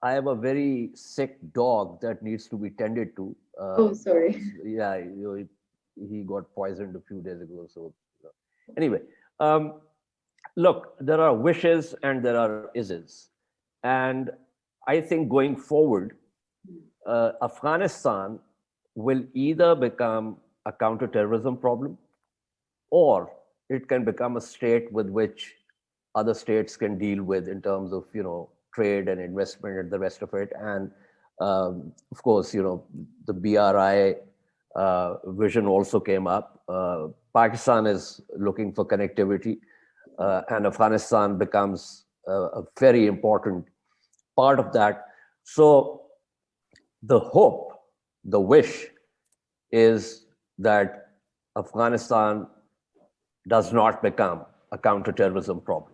I have a very sick dog that needs to be tended to. Oh, sorry. Yeah, he got poisoned a few days ago. So anyway, look, there are wishes and there are is's. And I think going forward, Afghanistan will either become a counterterrorism problem, or it can become a state with which other states can deal with in terms of, trade and investment and the rest of it. And of course, the BRI vision also came up. Pakistan is looking for connectivity, and Afghanistan becomes a very important part of that. So the hope, the wish is that Afghanistan does not become a counterterrorism problem.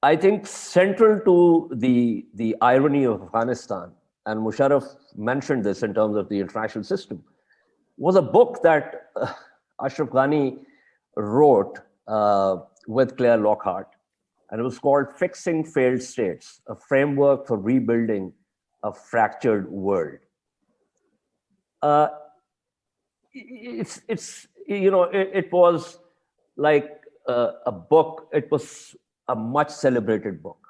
I think central to the irony of Afghanistan, and Musharraf mentioned this in terms of the international system, was a book that Ashraf Ghani wrote with Claire Lockhart, and it was called Fixing Failed States, a framework for rebuilding a fractured world. It was like a book. It was a much celebrated book.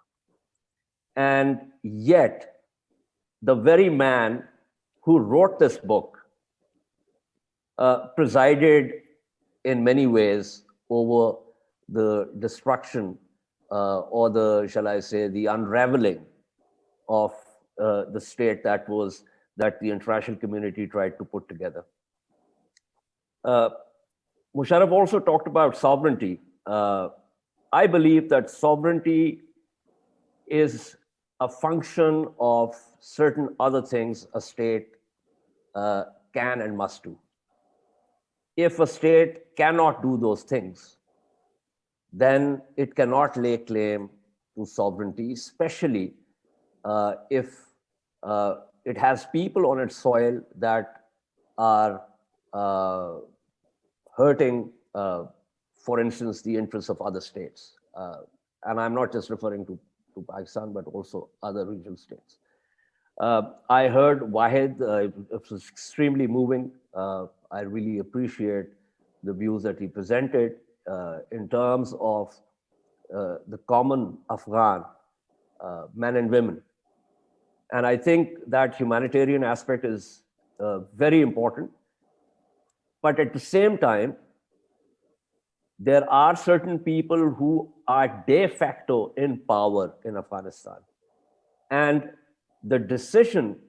And yet, the very man who wrote this book presided in many ways over the destruction or the, shall I say, the unraveling of the state that the international community tried to put together. Musharraf also talked about sovereignty. I believe that sovereignty is a function of certain other things a state can and must do. If a state cannot do those things, then it cannot lay claim to sovereignty, especially if it has people on its soil that are hurting, for instance, the interests of other states. And I'm not just referring to Pakistan, but also other regional states. I heard Wahid, it was extremely moving. I really appreciate the views that he presented in terms of the common Afghan men and women. And I think that humanitarian aspect is very important. But at the same time, there are certain people who are de facto in power in Afghanistan. And the decision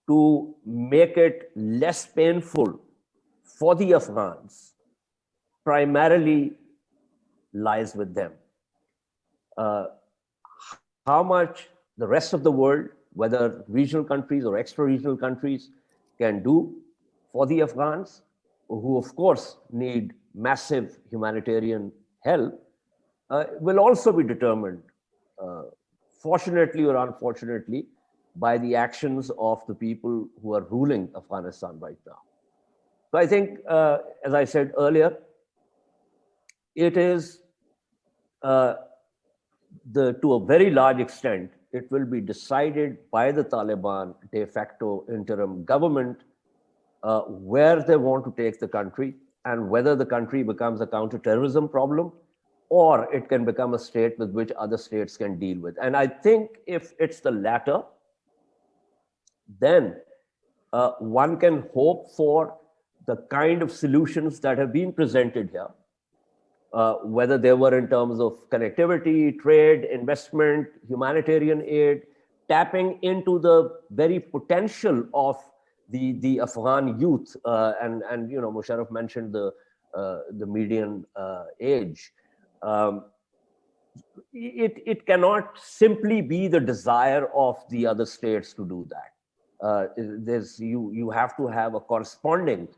to make it less painful for the Afghans primarily lies with them. How much the rest of the world, whether regional countries or extra-regional countries, can do for the Afghans, who of course need massive humanitarian help, will also be determined, fortunately or unfortunately, by the actions of the people who are ruling Afghanistan right now. So I think, as I said earlier, it is, to a very large extent, it will be decided by the Taliban de facto interim government where they want to take the country and whether the country becomes a counterterrorism problem or it can become a state with which other states can deal with. And I think if it's the latter, then one can hope for the kind of solutions that have been presented here, whether they were in terms of connectivity, trade, investment, humanitarian aid, tapping into the very potential of the Afghan youth, and Musharraf mentioned the median age. It cannot simply be the desire of the other states to do that. You have to have a corresponding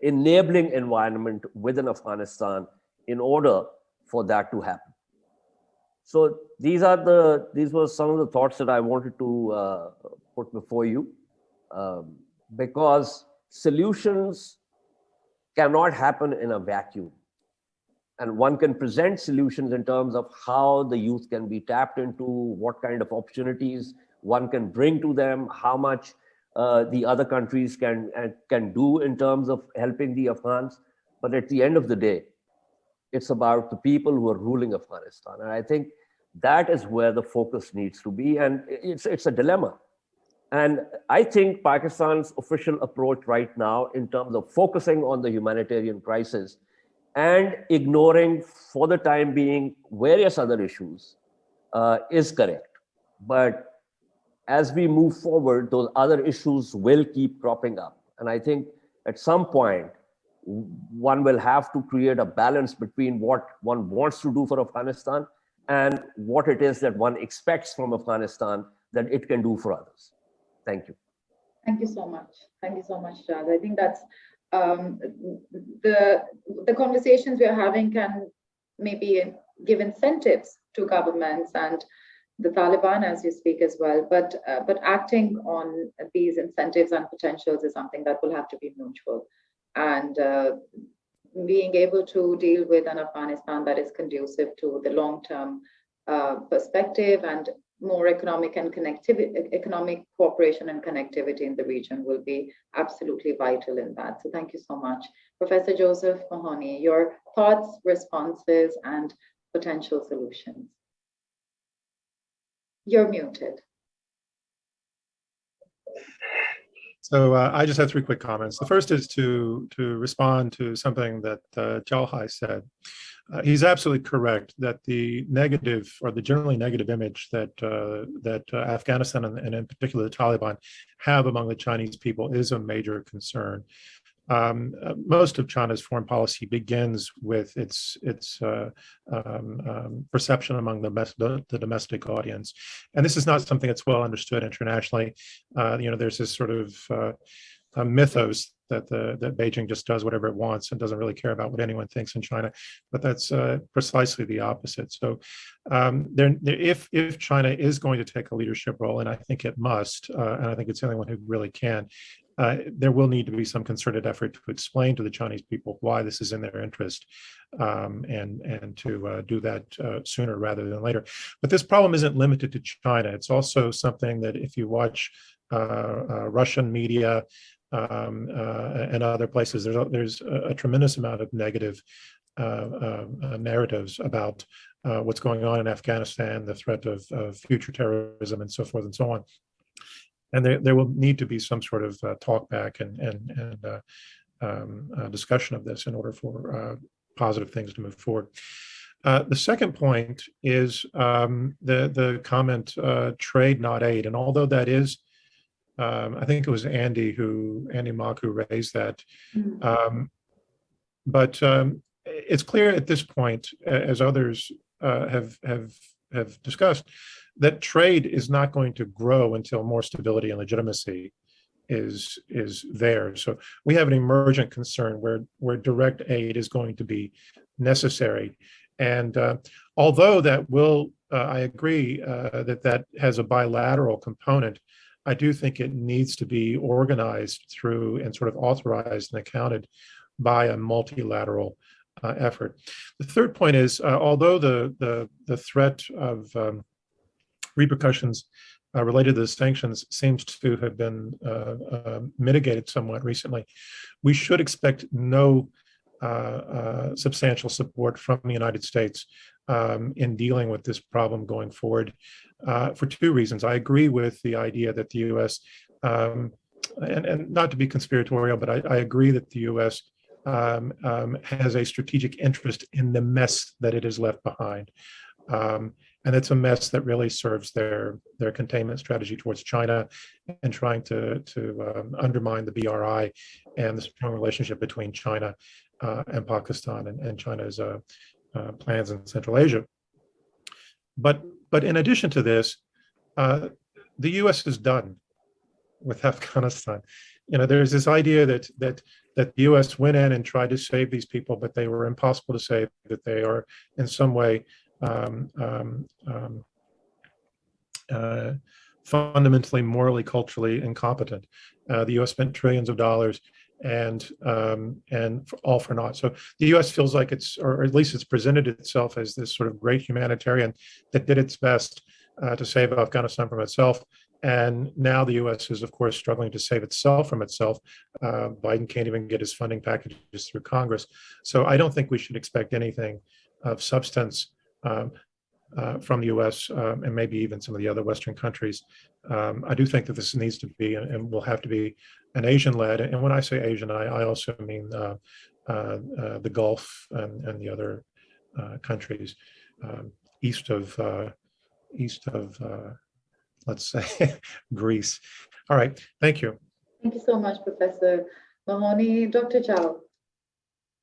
enabling environment within Afghanistan in order for that to happen. So these were some of the thoughts that I wanted to put before you, because solutions cannot happen in a vacuum. And one can present solutions in terms of how the youth can be tapped into, what kind of opportunities one can bring to them, how much the other countries can do in terms of helping the Afghans. But at the end of the day, it's about the people who are ruling Afghanistan. And I think that is where the focus needs to be. And it's a dilemma. And I think Pakistan's official approach right now in terms of focusing on the humanitarian crisis and ignoring for the time being various other issues is correct. But as we move forward, those other issues will keep cropping up. And I think at some point, one will have to create a balance between what one wants to do for Afghanistan and what it is that one expects from Afghanistan that it can do for others. Thank you. Thank you so much. Thank you so much, Jazz. I think that's the conversations we are having can maybe give incentives to governments and the Taliban as you speak as well, but acting on these incentives and potentials is something that will have to be mutual, and being able to deal with an Afghanistan that is conducive to the long-term perspective and more economic cooperation and connectivity in the region will be absolutely vital in that. So thank you so much. Professor Joseph Mahoney, your thoughts, responses, and potential solutions. You're muted. So I just have three quick comments. The first is to respond to something that Jalhai said. He's absolutely correct that the negative or the generally negative image that Afghanistan and in particular the Taliban have among the Chinese people is a major concern. Most of China's foreign policy begins with its perception among the domestic audience, and this is not something that's well understood internationally. There's this sort of a mythos that Beijing just does whatever it wants and doesn't really care about what anyone thinks in China, but that's precisely the opposite. So, if China is going to take a leadership role, and I think it must, and I think it's the only one who really can, there will need to be some concerted effort to explain to the Chinese people why this is in their interest, and to do that sooner rather than later. But this problem isn't limited to China. It's also something that if you watch Russian media and other places, there's a tremendous amount of negative narratives about what's going on in Afghanistan, the threat of future terrorism, and so forth and so on. And there will need to be some sort of talk back and discussion of this in order for positive things to move forward. The second point is the comment, trade, not aid. And although that is, I think it was Andy Mock who raised that. But it's clear at this point, as others have discussed, that trade is not going to grow until more stability and legitimacy is there. So we have an emergent concern where direct aid is going to be necessary. And although that will, I agree that has a bilateral component, I do think it needs to be organized through and sort of authorized and accounted by a multilateral effort. The third point is, although the threat of repercussions related to the sanctions seems to have been mitigated somewhat recently, we should expect no substantial support from the United States in dealing with this problem going forward, for two reasons. I agree with the idea that the U.S., and not to be conspiratorial, but I agree that the U.S. Has a strategic interest in the mess that it has left behind. And it's a mess that really serves their containment strategy towards China and trying to undermine the BRI and the strong relationship between China and Pakistan and China's plans in Central Asia. But in addition to this, the U.S. is done with Afghanistan. there's this idea that the U.S. went in and tried to save these people, but they were impossible to save, that they are in some way fundamentally, morally, culturally incompetent. The U.S. spent trillions of dollars and all for naught. So the U.S. feels like or at least it's presented itself as this sort of great humanitarian that did its best to save Afghanistan from itself. And now the U.S. is, of course, struggling to save itself from itself. Biden can't even get his funding packages through Congress. So I don't think we should expect anything of substance from the U.S. And maybe even some of the other Western countries. I do think that this needs to be and will have to be an Asian-led. And when I say Asian, I also mean the Gulf and the other countries east of let's say Greece. All right, thank you. Thank you so much, Professor Mahoney. Dr. Chow.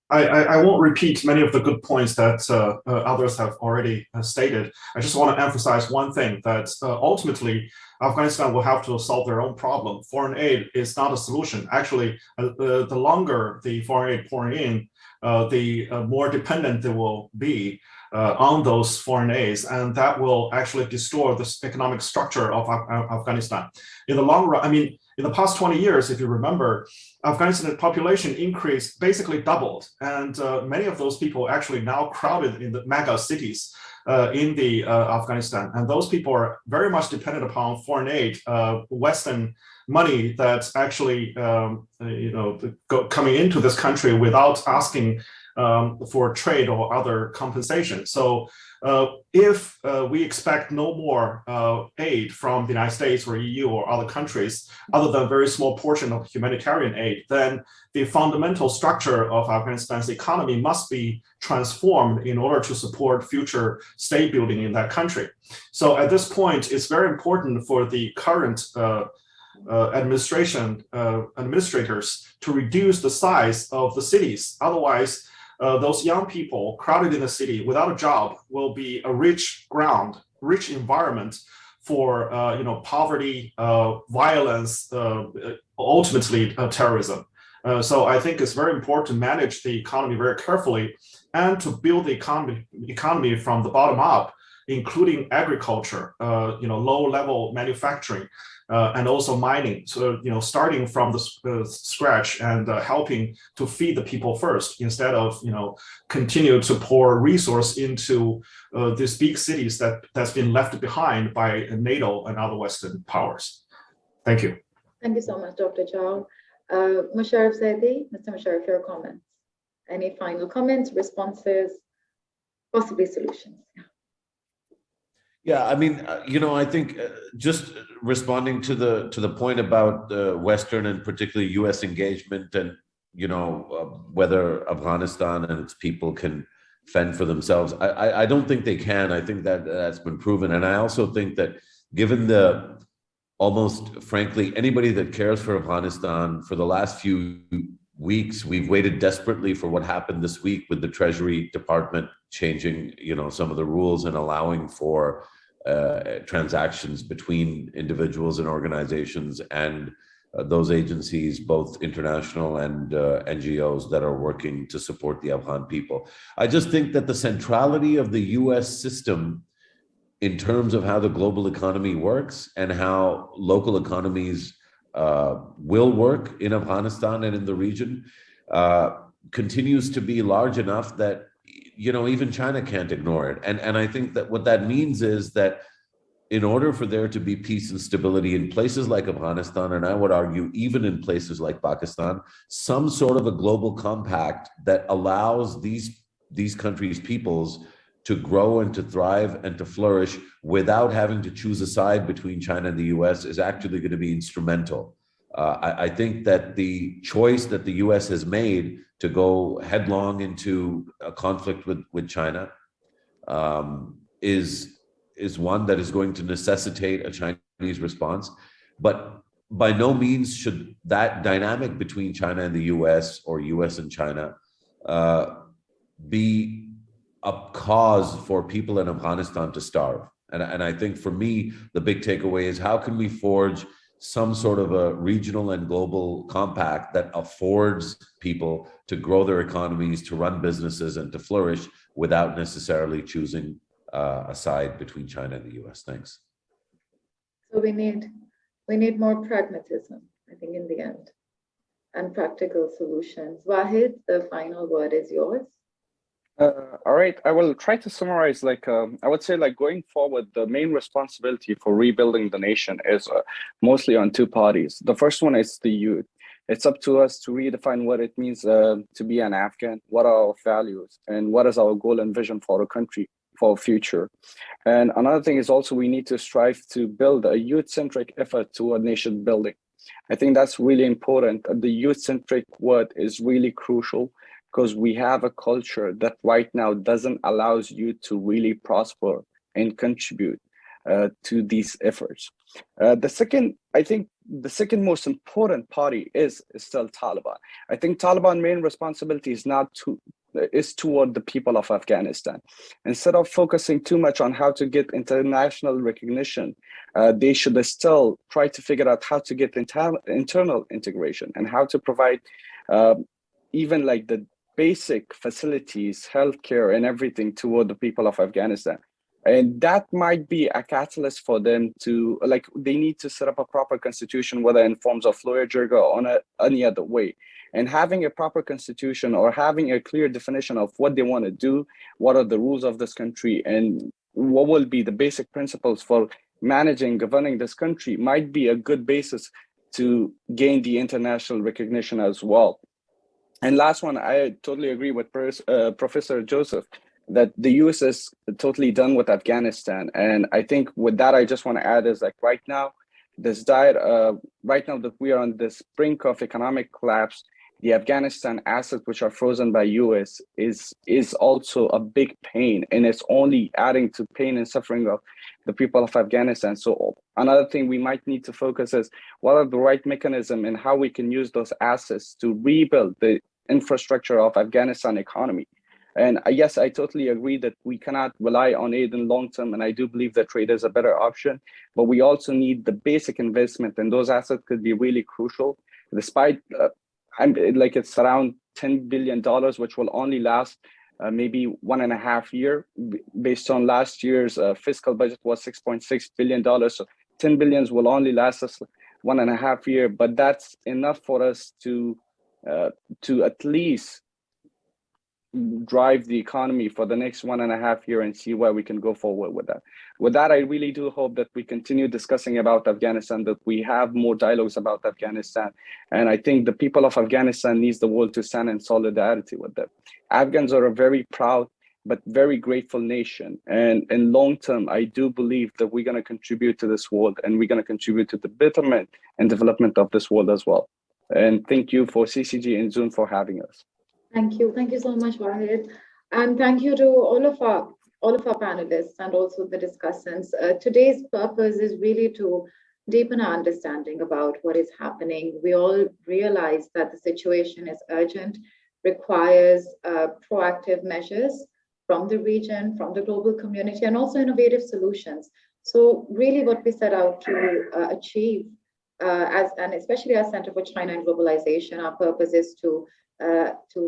I won't repeat many of the good points that others have already stated. I just want to emphasize one thing, that ultimately, Afghanistan will have to solve their own problem. Foreign aid is not a solution. Actually, the longer the foreign aid pouring in, the more dependent they will be on those foreign aids, and that will actually distort the economic structure of Afghanistan. In the long run, I mean, in the past 20 years, if you remember, Afghanistan's population increased, basically doubled, and many of those people actually now crowded in the mega cities in the Afghanistan, and those people are very much dependent upon foreign aid, Western money that's actually coming into this country without asking for trade or other compensation. So if we expect no more aid from the United States or EU or other countries, other than a very small portion of humanitarian aid, then the fundamental structure of Afghanistan's economy must be transformed in order to support future state building in that country. So at this point, it's very important for the current administrators to reduce the size of the cities. Otherwise, those young people crowded in the city without a job will be a rich ground, rich environment for poverty, violence, ultimately terrorism. So I think it's very important to manage the economy very carefully and to build the economy from the bottom up, including agriculture, low-level manufacturing, and also mining. So, starting from the scratch and helping to feed the people first, instead of, continue to pour resource into these big cities that's been left behind by NATO and other Western powers. Thank you. Thank you so much, Dr. Chow. Musharraf Zaidi, Mr. Musharraf, your comments. Any final comments, responses, possibly solutions? Yeah, I mean, I think just responding to the point about Western and particularly U.S. engagement and, whether Afghanistan and its people can fend for themselves. I don't think they can. I think that's been proven. And I also think that given almost frankly, anybody that cares for Afghanistan for the last few weeks, we've waited desperately for what happened this week with the Treasury Department changing, some of the rules and allowing for transactions between individuals and organizations and those agencies, both international and NGOs that are working to support the Afghan people. I just think that the centrality of the US system in terms of how the global economy works and how local economies will work in Afghanistan and in the region continues to be large enough that even China can't ignore it. And I think that what that means is that in order for there to be peace and stability in places like Afghanistan, and I would argue even in places like Pakistan, some sort of a global compact that allows these countries' peoples to grow and to thrive and to flourish without having to choose a side between China and the US is actually going to be instrumental. I think that the choice that the US has made to go headlong into a conflict with China is one that is going to necessitate a Chinese response. But by no means should that dynamic between China and the US or US and China be a cause for people in Afghanistan to starve. And I think for me, the big takeaway is how can we forge some sort of a regional and global compact that affords people to grow their economies, to run businesses, and to flourish without necessarily choosing a side between China and the US. Thanks. So we need more pragmatism, I think, in the end, and practical solutions. Wahid, the final word is yours. All right, I will try to summarize. I would say, going forward, the main responsibility for rebuilding the nation is mostly on two parties. The first one is the youth. It's up to us to redefine what it means to be an Afghan, what are our values, and what is our goal and vision for our country, for our future. And another thing is also we need to strive to build a youth-centric effort toward nation building. I think that's really important. The youth-centric word is really crucial, because we have a culture that right now doesn't allow you to really prosper and contribute to these efforts. I think the second most important party is still Taliban. I think Taliban main responsibility is toward the people of Afghanistan. Instead of focusing too much on how to get international recognition, they should still try to figure out how to get internal integration and how to provide even the basic facilities, healthcare, and everything toward the people of Afghanistan. And that might be a catalyst for them to, they need to set up a proper constitution, whether in forms of lawyer jirga or any other way. And having a proper constitution or having a clear definition of what they want to do, what are the rules of this country, and what will be the basic principles for managing, governing this country might be a good basis to gain the international recognition as well. And last one, I totally agree with Professor Joseph that the US is totally done with Afghanistan. And I think with that, I just want to add is right now, right now that we are on this brink of economic collapse, the Afghanistan assets which are frozen by US is also a big pain, and it's only adding to pain and suffering of the people of Afghanistan. So another thing we might need to focus is what are the right mechanism and how we can use those assets to rebuild the infrastructure of Afghanistan economy. And yes, I totally agree that we cannot rely on aid in long term, and I do believe that trade is a better option, but we also need the basic investment, and those assets could be really crucial. Despite it's around $10 billion, which will only last maybe 1.5 years. Based on last year's fiscal budget was $6.6 billion. So 10 billions will only last us 1.5 years, but that's enough for us to at least drive the economy for the next 1.5 years and see where we can go forward with that. With that, I really do hope that we continue discussing about Afghanistan, that we have more dialogues about Afghanistan. And I think the people of Afghanistan needs the world to stand in solidarity with them. Afghans are a very proud but very grateful nation. And in long term, I do believe that we're going to contribute to this world, and we're going to contribute to the betterment and development of this world as well. And thank you for CCG and Zoom for having us. Thank you so much, Wahid, and thank you to all of our panelists and also the discussants. Today's purpose is really to deepen our understanding about what is happening. We all realize that the situation is urgent, requires proactive measures from the region, from the global community, and also innovative solutions. So really what we set out to achieve and especially as Center for China and Globalization, our purpose is to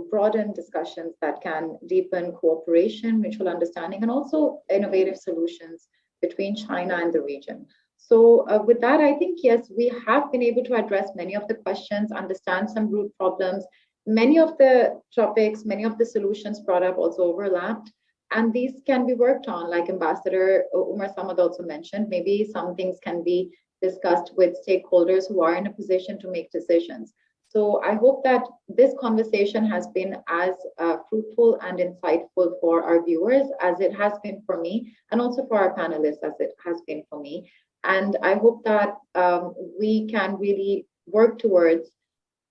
broaden discussions that can deepen cooperation, mutual understanding, and also innovative solutions between China and the region. So with that, I think, yes, we have been able to address many of the questions, understand some root problems. Many of the topics, many of the solutions brought up also overlapped, and these can be worked on, like Ambassador Umar Samad also mentioned. Maybe some things can be discussed with stakeholders who are in a position to make decisions. So I hope that this conversation has been as fruitful and insightful for our viewers as it has been for me, and also for our panelists as it has been for me. And I hope that we can really work towards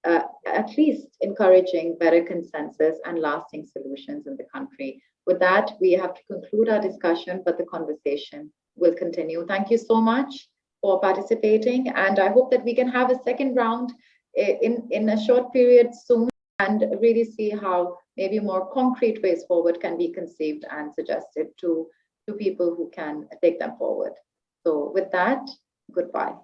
at least encouraging better consensus and lasting solutions in the country. With that, we have to conclude our discussion, but the conversation will continue. Thank you so much for participating, and I hope that we can have a second round in a short period soon, and really see how maybe more concrete ways forward can be conceived and suggested to people who can take them forward. So with that, goodbye.